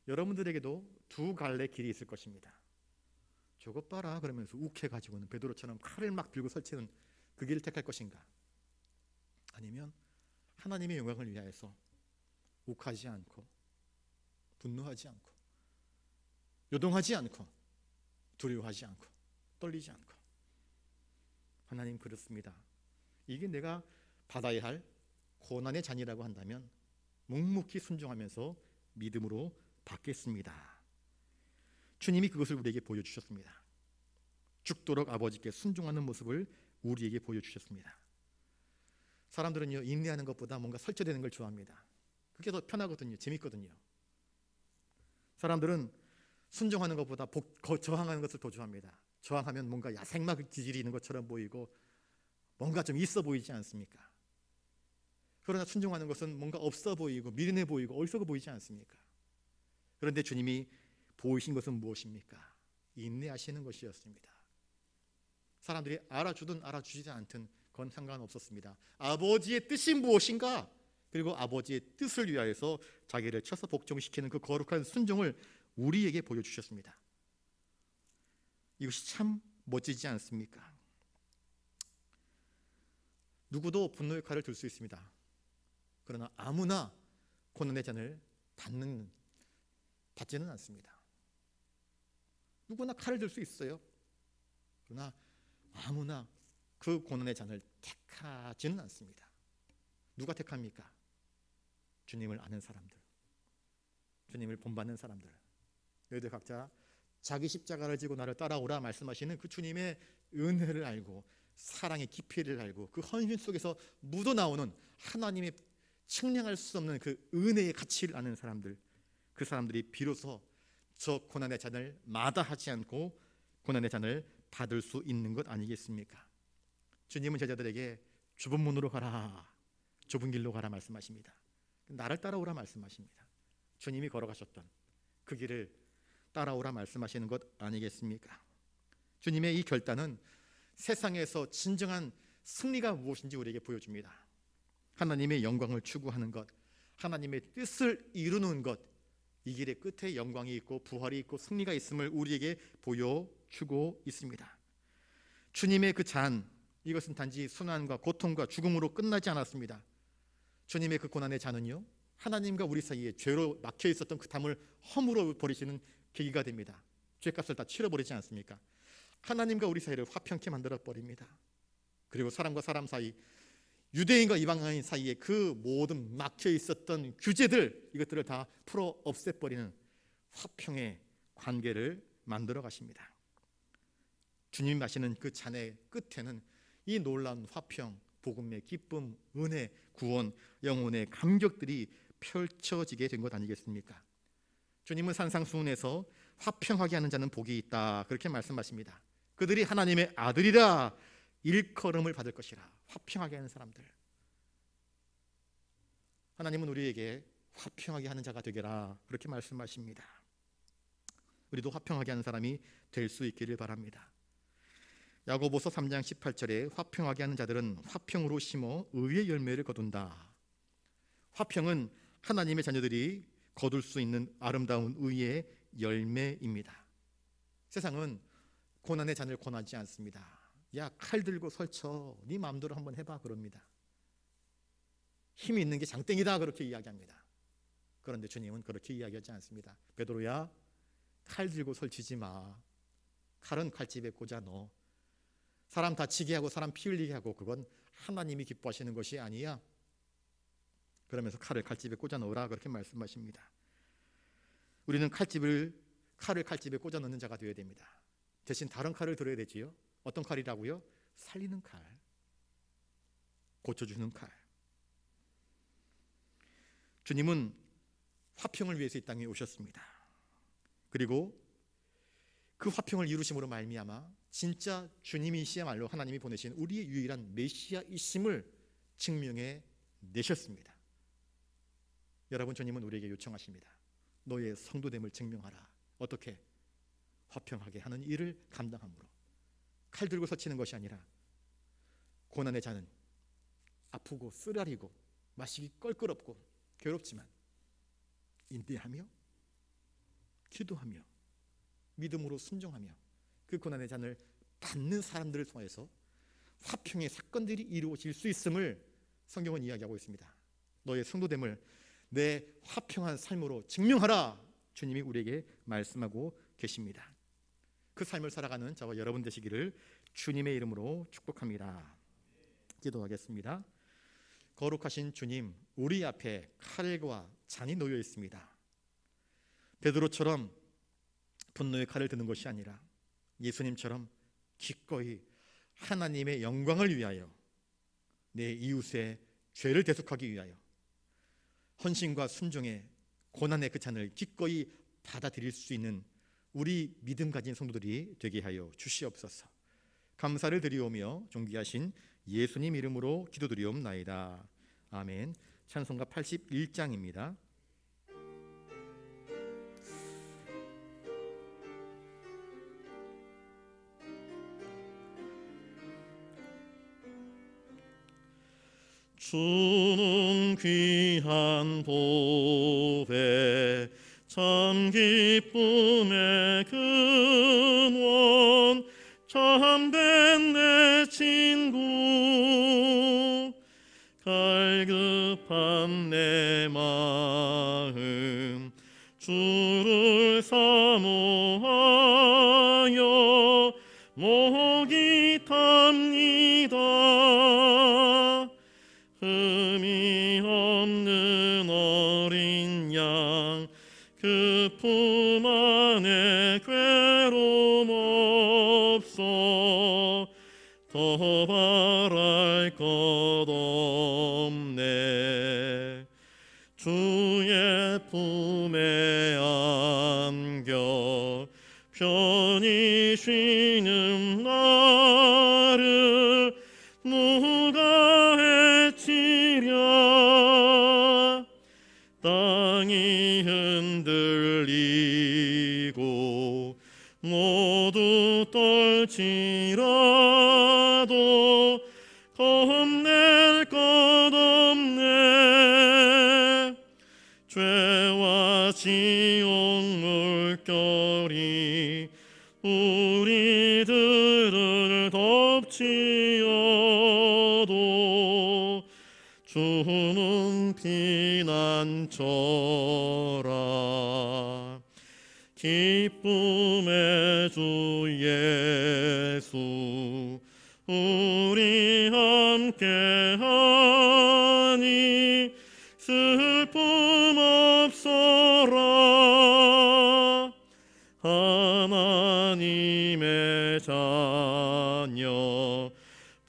여러분들에게도 두 갈래 길이 있을 것입니다. 저것 봐라 그러면서 욱해가지고는 베드로처럼 칼을 막 들고 설치는 그 길을 택할 것인가? 아니면 하나님의 영광을 위하여서 욱하지 않고 분노하지 않고 요동하지 않고 두려워하지 않고 떨리지 않고, 하나님 그렇습니다. 이게 내가 받아야 할 고난의 잔이라고 한다면 묵묵히 순종하면서 믿음으로 받겠습니다. 주님이 그것을 우리에게 보여주셨습니다. 죽도록 아버지께 순종하는 모습을 우리에게 보여주셨습니다. 사람들은요, 인내하는 것보다 뭔가 설치되는 걸 좋아합니다. 그게 더 편하거든요. 재밌거든요. 사람들은 순종하는 것보다 저항하는 것을 더 좋아합니다. 저항하면 뭔가 야생마 기질이 있는 것처럼 보이고 뭔가 좀 있어 보이지 않습니까? 그러나 순종하는 것은 뭔가 없어 보이고 미련해 보이고 어리석어 보이지 않습니까? 그런데 주님이 보이신 것은 무엇입니까? 인내하시는 것이었습니다. 사람들이 알아주든 알아주지 않든 그건 상관없었습니다. 아버지의 뜻이 무엇인가? 그리고 아버지의 뜻을 위하여서 자기를 쳐서 복종시키는 그 거룩한 순종을 우리에게 보여주셨습니다. 이것이 참 멋지지 않습니까? 누구도 분노의 칼을 들 수 있습니다. 그러나 아무나 고난의 잔을 받지는 않습니다. 누구나 칼을 들 수 있어요. 그러나 아무나 그 고난의 잔을 택하지는 않습니다. 누가 택합니까? 주님을 아는 사람들, 주님을 본받는 사람들. 너희들 각자 자기 십자가를 지고 나를 따라오라 말씀하시는 그 주님의 은혜를 알고 사랑의 깊이를 알고 그 헌신 속에서 묻어나오는 하나님의 측량할 수 없는 그 은혜의 가치를 아는 사람들, 그 사람들이 비로소 저 고난의 잔을 마다하지 않고 고난의 잔을 받을 수 있는 것 아니겠습니까? 주님은 제자들에게 좁은 문으로 가라, 좁은 길로 가라 말씀하십니다. 나를 따라오라 말씀하십니다. 주님이 걸어가셨던 그 길을 따라오라 말씀하시는 것 아니겠습니까? 주님의 이 결단은 세상에서 진정한 승리가 무엇인지 우리에게 보여줍니다. 하나님의 영광을 추구하는 것, 하나님의 뜻을 이루는 것, 이 길의 끝에 영광이 있고 부활이 있고 승리가 있음을 우리에게 보여주고 있습니다. 주님의 그 잔, 이것은 단지 순환과 고통과 죽음으로 끝나지 않았습니다. 주님의 그 고난의 잔은요, 하나님과 우리 사이에 죄로 막혀 있었던 그 담을 허물어 버리시는 계기가 됩니다. 죄값을 다 치러버리지 않습니까? 하나님과 우리 사이를 화평케 만들어 버립니다. 그리고 사람과 사람 사이, 유대인과 이방인 사이에 그 모든 막혀 있었던 규제들, 이것들을 다 풀어 없애버리는 화평의 관계를 만들어 가십니다. 주님이 마시는 그 잔의 끝에는 이 놀라운 화평, 복음의 기쁨, 은혜, 구원, 영혼의 감격들이 펼쳐지게 된 것 아니겠습니까? 주님은 산상수훈에서 화평하게 하는 자는 복이 있다, 그렇게 말씀하십니다. 그들이 하나님의 아들이라 일컬음을 받을 것이라. 화평하게 하는 사람들, 하나님은 우리에게 화평하게 하는 자가 되게라, 그렇게 말씀하십니다. 우리도 화평하게 하는 사람이 될 수 있기를 바랍니다. 야고보서 3장 18절에 화평하게 하는 자들은 화평으로 심어 의의 열매를 거둔다. 화평은 하나님의 자녀들이 거둘 수 있는 아름다운 의의 열매입니다. 세상은 고난의 잔을 권하지 않습니다. 야, 칼 들고 설쳐, 네 마음대로 한번 해봐, 그럽니다. 힘이 있는 게 장땡이다, 그렇게 이야기합니다. 그런데 주님은 그렇게 이야기하지 않습니다. 베드로야, 칼 들고 설치지 마. 칼은 칼집에 꽂아 넣어. 사람 다치게 하고 사람 피 흘리게 하고 그건 하나님이 기뻐하시는 것이 아니야. 그러면서 칼을 칼집에 꽂아 넣으라, 그렇게 말씀하십니다. 우리는 칼을 칼집에 꽂아 넣는 자가 되어야 됩니다. 대신 다른 칼을 들어야 되지요. 어떤 칼이라고요? 살리는 칼, 고쳐주는 칼. 주님은 화평을 위해서 이 땅에 오셨습니다. 그리고 그 화평을 이루심으로 말미암아 진짜 주님이시야말로 하나님이 보내신 우리의 유일한 메시아이심을 증명해 내셨습니다. 여러분, 주님은 우리에게 요청하십니다. 너의 성도됨을 증명하라. 어떻게? 화평하게 하는 일을 감당함으로. 칼 들고 서치는 것이 아니라 고난의 잔은 아프고 쓰라리고 마시기 껄끄럽고 괴롭지만 인내하며 기도하며 믿음으로 순종하며 그 고난의 잔을 받는 사람들을 통해서 화평의 사건들이 이루어질 수 있음을 성경은 이야기하고 있습니다. 너의 성도됨을 내 화평한 삶으로 증명하라, 주님이 우리에게 말씀하고 계십니다. 그 삶을 살아가는 저와 여러분 되시기를 주님의 이름으로 축복합니다. 기도하겠습니다. 거룩하신 주님, 우리 앞에 칼과 잔이 놓여 있습니다. 베드로처럼 분노의 칼을 드는 것이 아니라 예수님처럼 기꺼이 하나님의 영광을 위하여 내 이웃의 죄를 대속하기 위하여 헌신과 순종의 고난의 그 잔을 기꺼이 받아들일 수 있는 우리 믿음 가진 성도들이 되게 하여 주시옵소서. 감사를 드리오며 존귀하신 예수님 이름으로 기도드리옵나이다. 아멘. 찬송가 81장입니다. 주는 귀한 보배 참 기쁨의 근원 참된 내 친구 갈급한 내 마음 주를 사모하여 목이 탑니다. 흠이 없는 어린 양 그 품 안에 괴로움 없어 더 바랄 것 없네. 주의 품에 안겨 편히 쉬는 나를 누가 해치랴. 땅이 흔들리고 모두 떨지라도 겁낼 것 없네. 죄와 지옥 물결이 우리들을 덮치어도 주는 피난처라. 기쁨의 주 예수 우리 함께하니 슬픔 없어라. 하나님의 자녀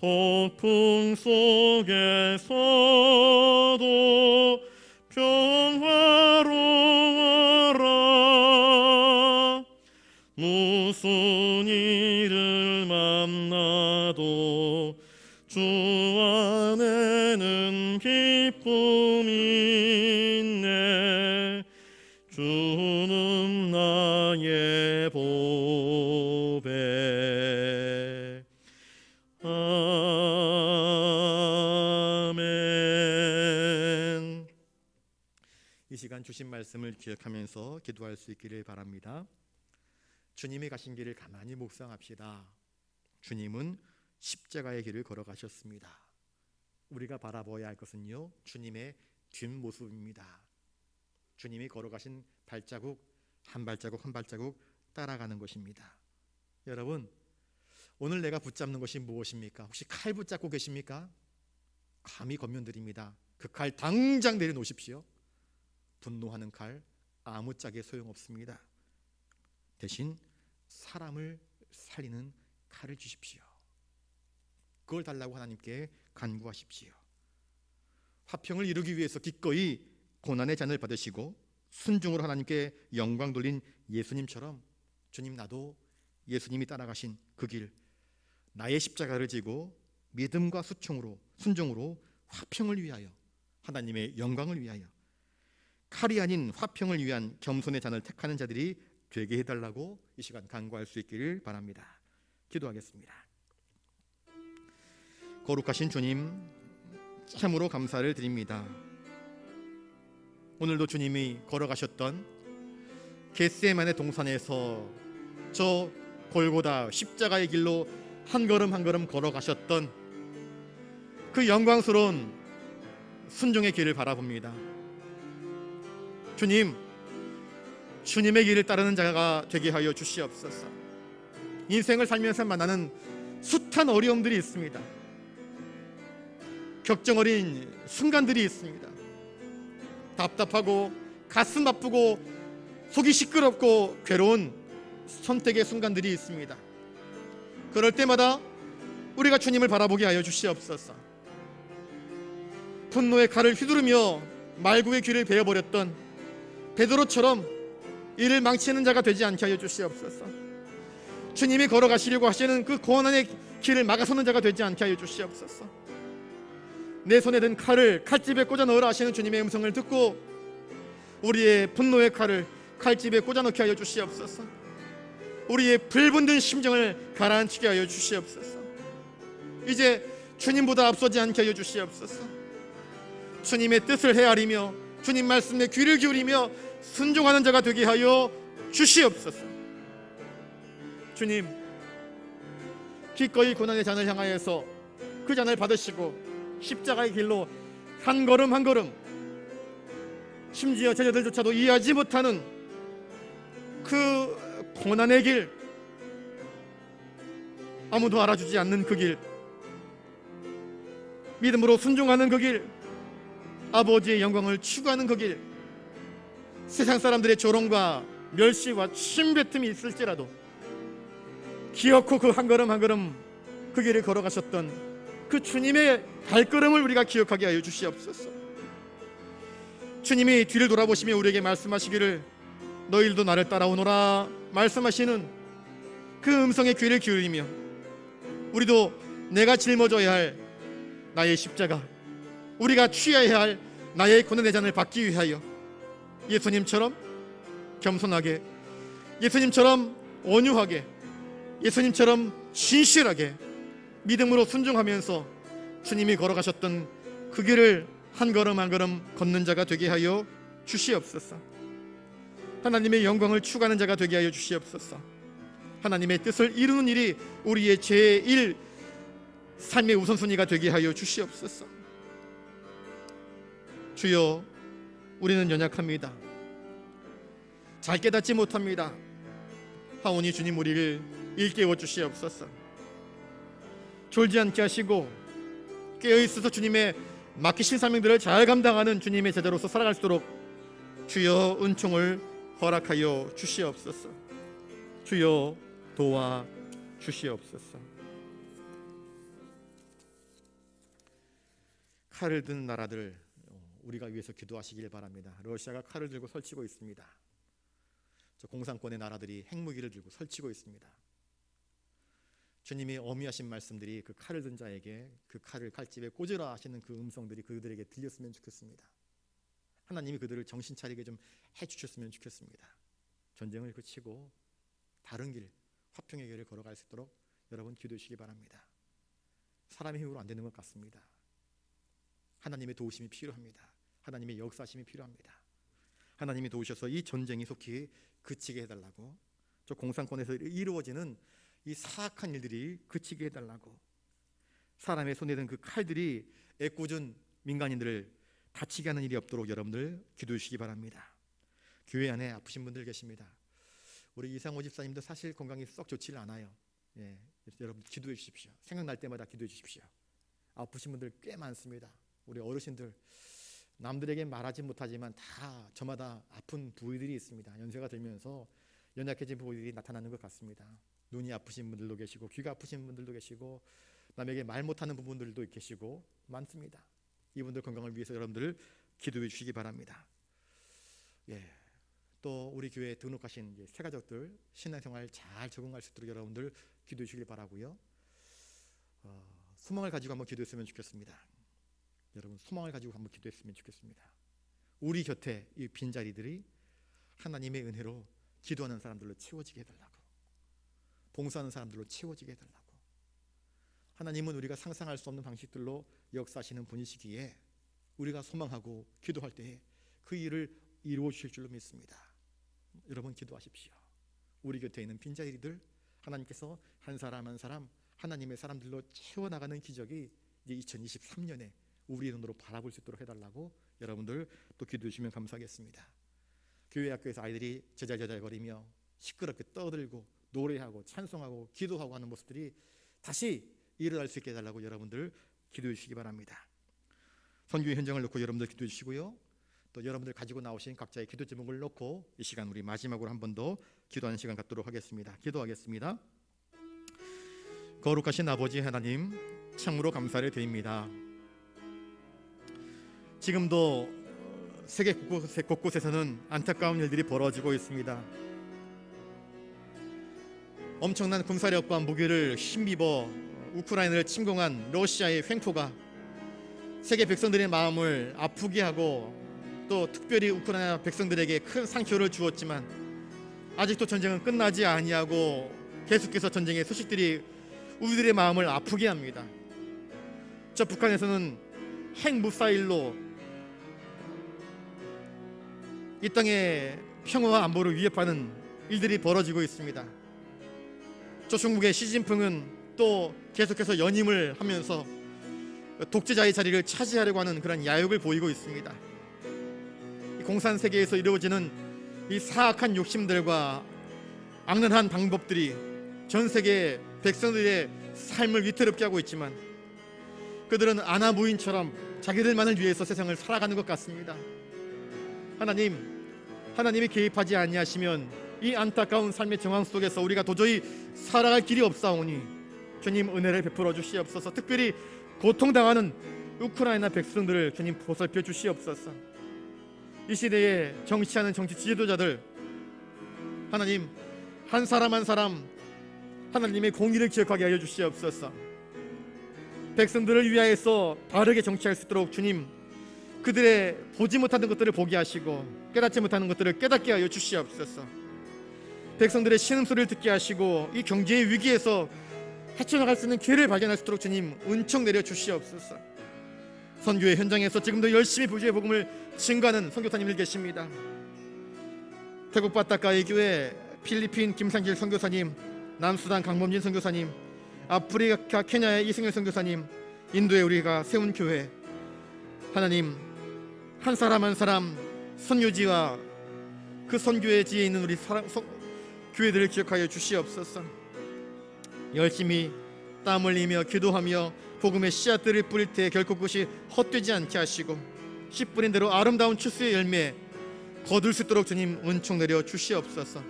폭풍 속에서도 평화로워라. 무슨 일을 만나도 주 안에는 기쁨이 있네. 주는 나의 보배. 아멘. 이 시간 주신 말씀을 기억하면서 기도할 수 있기를 바랍니다. 주님이 가신 길을 가만히 묵상합시다. 주님은 십자가의 길을 걸어가셨습니다. 우리가 바라봐야 할 것은요, 주님의 뒷모습입니다. 주님이 걸어가신 발자국 한 발자국 한 발자국 따라가는 것입니다. 여러분, 오늘 내가 붙잡는 것이 무엇입니까? 혹시 칼 붙잡고 계십니까? 감히 권면드립니다. 그 칼 당장 내려놓으십시오. 분노하는 칼 아무짝에 소용없습니다. 대신 사람을 살리는 칼을 주십시오. 그걸 달라고 하나님께 간구하십시오. 화평을 이루기 위해서 기꺼이 고난의 잔을 받으시고 순종으로 하나님께 영광 돌린 예수님처럼 주님, 나도 예수님이 따라가신 그 길, 나의 십자가를 지고 믿음과 순종으로 화평을 위하여, 하나님의 영광을 위하여, 칼이 아닌 화평을 위한 겸손의 잔을 택하는 자들이 되게 해달라고 이 시간 간구할 수 있기를 바랍니다. 기도하겠습니다. 거룩하신 주님, 참으로 감사를 드립니다. 오늘도 주님이 걸어가셨던 겟세마네 동산에서 저 골고다 십자가의 길로 한 걸음 한 걸음 걸어가셨던 그 영광스러운 순종의 길을 바라봅니다. 주님, 주님의 길을 따르는 자가 되게 하여 주시옵소서. 인생을 살면서 만나는 숱한 어려움들이 있습니다. 격정 어린 순간들이 있습니다. 답답하고 가슴 아프고 속이 시끄럽고 괴로운 선택의 순간들이 있습니다. 그럴 때마다 우리가 주님을 바라보게 하여 주시옵소서. 분노의 칼을 휘두르며 말구의 귀를 베어버렸던 베드로처럼 이를 망치는 자가 되지 않게 하여 주시옵소서. 주님이 걸어가시려고 하시는 그 고난의 길을 막아서는 자가 되지 않게 하여 주시옵소서. 내 손에 든 칼을 칼집에 꽂아 넣으라 하시는 주님의 음성을 듣고 우리의 분노의 칼을 칼집에 꽂아 넣게 하여 주시옵소서. 우리의 불붙는 심정을 가라앉히게 하여 주시옵소서. 이제 주님보다 앞서지 않게 하여 주시옵소서. 주님의 뜻을 헤아리며 주님 말씀에 귀를 기울이며 순종하는 자가 되게 하여 주시옵소서. 주님, 기꺼이 고난의 잔을 향하여서 그 잔을 받으시고 십자가의 길로 한 걸음 한 걸음, 심지어 제자들조차도 이해하지 못하는 그 고난의 길, 아무도 알아주지 않는 그 길, 믿음으로 순종하는 그 길, 아버지의 영광을 추구하는 그 길, 세상 사람들의 조롱과 멸시와 침뱉음이 있을지라도 기어코 그 한 걸음 한 걸음 그 길을 걸어가셨던 그 주님의 발걸음을 우리가 기억하게 하여 주시옵소서. 주님이 뒤를 돌아보시며 우리에게 말씀하시기를 너희들도 나를 따라오너라 말씀하시는 그 음성에 귀를 기울이며 우리도 내가 짊어져야 할 나의 십자가, 우리가 취해야 할 나의 고난의 잔을 받기 위하여 예수님처럼 겸손하게, 예수님처럼 온유하게, 예수님처럼 진실하게 믿음으로 순종하면서 주님이 걸어가셨던 그 길을 한 걸음 한 걸음 걷는 자가 되게 하여 주시옵소서. 하나님의 영광을 추구하는 자가 되게 하여 주시옵소서. 하나님의 뜻을 이루는 일이 우리의 제1 삶의 우선순위가 되게 하여 주시옵소서. 주여, 우리는 연약합니다. 잘 깨닫지 못합니다. 하오니 주님 우리를 일깨워 주시옵소서. 졸지 않게 하시고 깨어있어서 주님의 맡기신 사명들을 잘 감당하는 주님의 제자로서 살아갈 수 있도록 주여 은총을 허락하여 주시옵소서. 주여 도와 주시옵소서. 칼을 든 나라들 우리가 위해서 기도하시길 바랍니다. 러시아가 칼을 들고 설치고 있습니다. 저 공산권의 나라들이 핵무기를 들고 설치고 있습니다. 주님이 어미하신 말씀들이 그 칼을 든 자에게 그 칼을 칼집에 꽂으라 하시는 그 음성들이 그들에게 들렸으면 좋겠습니다. 하나님이 그들을 정신 차리게 좀 해주셨으면 좋겠습니다. 전쟁을 그치고 다른 길, 화평의 길을 걸어갈 수 있도록 여러분 기도해 주시기 바랍니다. 사람의 힘으로 안 되는 것 같습니다. 하나님의 도우심이 필요합니다. 하나님의 역사심이 필요합니다. 하나님이 도우셔서 이 전쟁이 속히 그치게 해달라고, 저 공산권에서 이루어지는 이 사악한 일들이 그치게 해달라고, 사람의 손에 든 그 칼들이 애꿎은 민간인들을 다치게 하는 일이 없도록 여러분들 기도해 주시기 바랍니다. 교회 안에 아프신 분들 계십니다. 우리 이상호 집사님도 사실 건강이 썩 좋지는 않아요. 여러분 기도해 주십시오. 생각날 때마다 기도해 주십시오. 아프신 분들 꽤 많습니다. 우리 어르신들 남들에게 말하지 못하지만 다 저마다 아픈 부위들이 있습니다. 연세가 들면서 연약해진 부위들이 나타나는 것 같습니다. 눈이 아프신 분들도 계시고 귀가 아프신 분들도 계시고 남에게 말 못하는 부분들도 계시고 많습니다. 이분들 건강을 위해서 여러분들 기도해 주시기 바랍니다. 또 우리 교회에 등록하신 새 가족들 신앙생활 잘 적응할 수 있도록 여러분들 기도해 주시길 바라고요. 소망을 가지고 한번 기도했으면 좋겠습니다. 여러분 소망을 가지고 한번 기도했으면 좋겠습니다. 우리 곁에 이 빈자리들이 하나님의 은혜로 기도하는 사람들로 채워지게 해달라고, 봉사하는 사람들로 채워지게 해달라고. 하나님은 우리가 상상할 수 없는 방식들로 역사하시는 분이시기에 우리가 소망하고 기도할 때에 그 일을 이루어 주실 줄로 믿습니다. 여러분 기도하십시오. 우리 곁에 있는 빈자리들 하나님께서 한 사람 한 사람 하나님의 사람들로 채워나가는 기적이 이제 2023년에 우리의 눈으로 바라볼 수 있도록 해달라고 여러분들 또 기도해 주시면 감사하겠습니다. 교회 학교에서 아이들이 제잘제잘거리며 시끄럽게 떠들고 노래하고 찬송하고 기도하고 하는 모습들이 다시 일어날 수 있게 해달라고 여러분들 기도해 주시기 바랍니다. 선교의 현장을 놓고 여러분들 기도해 주시고요. 또 여러분들 가지고 나오신 각자의 기도 제목을 놓고 이 시간 우리 마지막으로 한 번 더 기도하는 시간 갖도록 하겠습니다. 기도하겠습니다. 거룩하신 아버지 하나님, 참으로 감사를 드립니다. 지금도 세계 곳곳에서는 안타까운 일들이 벌어지고 있습니다. 엄청난 군사력과 무기를 힘입어 우크라이나를 침공한 러시아의 횡포가 세계 백성들의 마음을 아프게 하고 또 특별히 우크라이나 백성들에게 큰 상처를 주었지만 아직도 전쟁은 끝나지 아니하고 계속해서 전쟁의 소식들이 우리들의 마음을 아프게 합니다. 저 북한에서는 핵무사일로 이 땅의 평화와 안보를 위협하는 일들이 벌어지고 있습니다. 저 중국의 시진핑은 또 계속해서 연임을 하면서 독재자의 자리를 차지하려고 하는 그런 야욕을 보이고 있습니다. 이 공산 세계에서 이루어지는 이 사악한 욕심들과 악랄한 방법들이 전 세계 백성들의 삶을 위태롭게 하고 있지만 그들은 아나무인처럼 자기들만을 위해서 세상을 살아가는 것 같습니다. 하나님이 개입하지 아니하시면 이 안타까운 삶의 정황 속에서 우리가 도저히 살아갈 길이 없사오니 주님 은혜를 베풀어 주시옵소서. 특별히 고통당하는 우크라이나 백성들을 주님 보살펴 주시옵소서. 이 시대에 정치하는 정치 지도자들 하나님 한 사람 한 사람 하나님의 공의를 기억하게 하여 주시옵소서. 백성들을 위하여서 바르게 정치할 수 있도록 주님 그들의 보지 못하는 것들을 보게 하시고 깨닫지 못하는 것들을 깨닫게 하여 주시옵소서. 백성들의 신음소리를 듣게 하시고 이 경제의 위기에서 헤쳐나갈 수 있는 기회를 발견할 수 있도록 주님 은총 내려 주시옵소서. 선교의 현장에서 지금도 열심히 부주의 복음을 증거하는 선교사님들 계십니다. 태국 바타카이 교회, 필리핀 김상길 선교사님, 남수단 강범진 선교사님, 아프리카 케냐의 이승열 선교사님, 인도에 우리가 세운 교회, 하나님 한 사람 한 사람 선교지와 그 선교의 지에 있는 우리 교회들을 기억하여 주시옵소서. 열심히 땀 흘리며 기도하며 복음의 씨앗들을 뿌릴 때 결코 그것이 헛되지 않게 하시고 씨 뿌린 대로 아름다운 추수의 열매 거둘 수 있도록 주님 은총 내려 주시옵소서.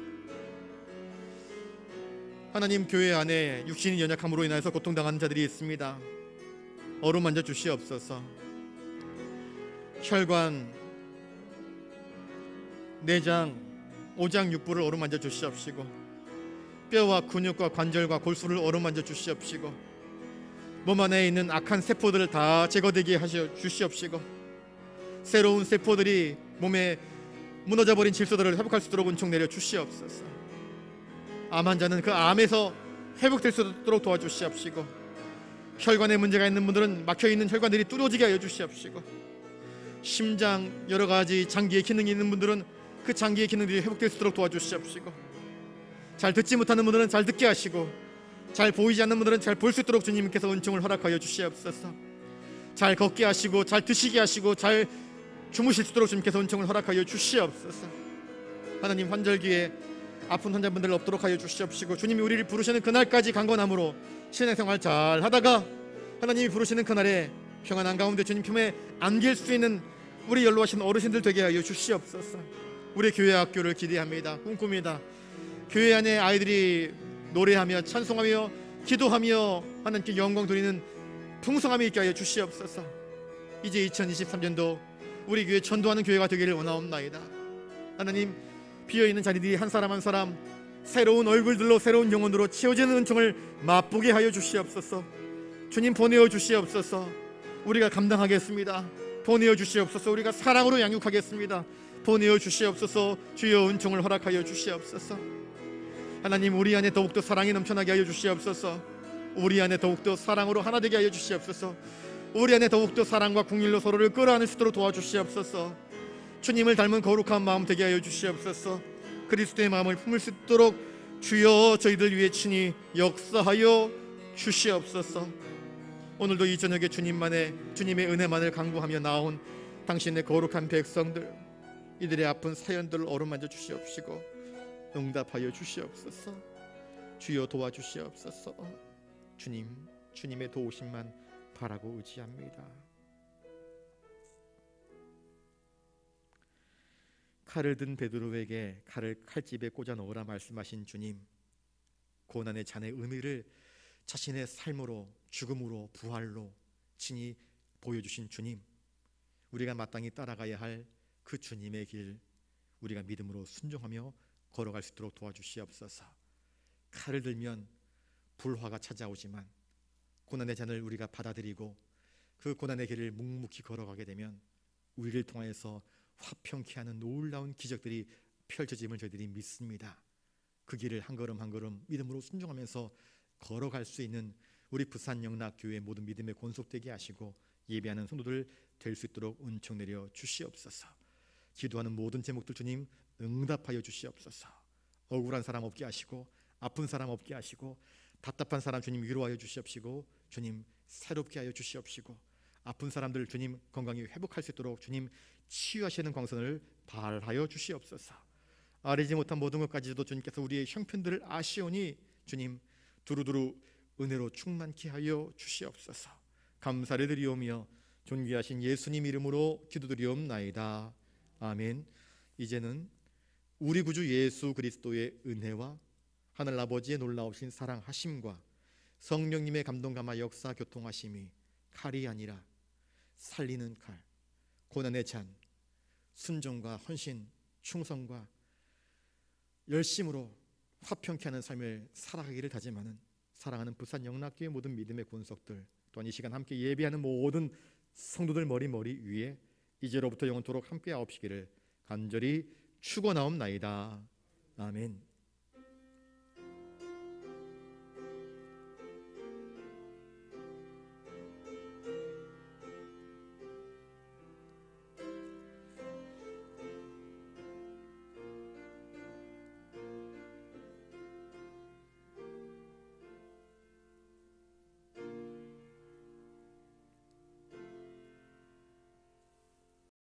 하나님 교회 안에 육신이 연약함으로 인하여서 고통당하는 자들이 있습니다. 어루만져 주시옵소서. 혈관, 내장, 오장 육부를 어루만져 주시옵시고 뼈와 근육과 관절과 골수를 어루만져 주시옵시고 몸 안에 있는 악한 세포들을 다 제거되게 하셔 주시옵시고 새로운 세포들이 몸에 무너져버린 질소들을 회복할 수 있도록 은총 내려 주시옵소서. 암 환자는 그 암에서 회복될 수 있도록 도와주시옵시고 혈관에 문제가 있는 분들은 막혀있는 혈관들이 뚫어지게 하여 주시옵시고 심장 여러 가지 장기의 기능이 있는 분들은 그 장기의 기능들이 회복될 수 있도록 도와주시옵시고 잘 듣지 못하는 분들은 잘 듣게 하시고 잘 보이지 않는 분들은 잘 볼 수 있도록 주님께서 은총을 허락하여 주시옵소서. 잘 걷게 하시고 잘 드시게 하시고 잘 주무실 수 있도록 주님께서 은총을 허락하여 주시옵소서. 하나님 환절기에 아픈 환자분들 없도록 하여 주시옵시고 주님이 우리를 부르시는 그날까지 강건함으로 신앙생활 잘 하다가 하나님이 부르시는 그날에 평안한 가운데 주님 품에 안길 수 있는 우리 연로하신 어르신들 되게 하여 주시옵소서. 우리 교회 학교를 기대합니다. 꿈꿉니다. 교회 안에 아이들이 노래하며 찬송하며 기도하며 하나님께 영광 돌리는 풍성함이 있게 하여 주시옵소서. 이제 2023년도 우리 교회 전도하는 교회가 되기를 원하옵나이다. 하나님 비어있는 자리들이 한 사람 한 사람 새로운 얼굴들로 새로운 영혼으로 채워지는 은총을 맛보게 하여 주시옵소서. 주님 보내어 주시옵소서. 우리가 감당하겠습니다. 보내어 주시옵소서. 우리가 사랑으로 양육하겠습니다. 보내어 주시옵소서. 주여 은총을 허락하여 주시옵소서. 하나님 우리 안에 더욱더 사랑이 넘쳐나게 하여 주시옵소서. 우리 안에 더욱더 사랑으로 하나 되게 하여 주시옵소서. 우리 안에 더욱더 사랑과 긍휼로 서로를 끌어안을 수 있도록 도와주시옵소서. 주님을 닮은 거룩한 마음 되게 하여 주시옵소서. 그리스도의 마음을 품을 수 있도록 주여 저희들 위해 친히 역사하여 주시옵소서. 오늘도 이 저녁에 주님의 은혜만을 간구하며 나온 당신의 거룩한 백성들 이들의 아픈 사연들을 어루만져 주시옵시고 응답하여 주시옵소서. 주여 도와주시옵소서. 주님의 도우심만 바라고 의지합니다. 칼을 든 베드로에게 칼을 칼집에 꽂아 넣으라 말씀하신 주님, 고난의 잔의 의미를 자신의 삶으로, 죽음으로, 부활로 친히 보여주신 주님, 우리가 마땅히 따라가야 할 그 주님의 길, 우리가 믿음으로 순종하며 걸어갈 수 있도록 도와주시옵소서. 칼을 들면 불화가 찾아오지만 고난의 잔을 우리가 받아들이고 그 고난의 길을 묵묵히 걸어가게 되면 우리를 통하여서 화평케 하는 놀라운 기적들이 펼쳐짐을 저희들이 믿습니다. 그 길을 한 걸음 한 걸음 믿음으로 순종하면서 걸어갈 수 있는 우리 부산 영락교회 모든 믿음에 권속되게 하시고 예배하는 성도들 될 수 있도록 은총 내려 주시옵소서. 기도하는 모든 제목들 주님 응답하여 주시옵소서. 억울한 사람 없게 하시고 아픈 사람 없게 하시고 답답한 사람 주님 위로하여 주시옵시고 주님 새롭게 하여 주시옵시고 아픈 사람들 주님 건강히 회복할 수 있도록 주님 치유하시는 광선을 발하여 주시옵소서. 아뢰지 못한 모든 것까지도 주님께서 우리의 형편들을 아시오니 주님 두루두루 은혜로 충만케 하여 주시옵소서. 감사를 드리오며 존귀하신 예수님 이름으로 기도드리옵나이다. 아멘. 이제는 우리 구주 예수 그리스도의 은혜와 하늘 아버지의 놀라우신 사랑하심과 성령님의 감동 감화 역사 교통하심이 칼이 아니라 살리는 칼, 고난의 잔, 순종과 헌신, 충성과 열심으로 화평케 하는 삶을 살아가기를 다짐하는 사랑하는 부산 영락교회 모든 믿음의 권속들, 또한 이 시간 함께 예배하는 모든 성도들 머리 위에 이제로부터 영원토록 함께 하옵시기를 간절히 축원하옵나이다. 아멘.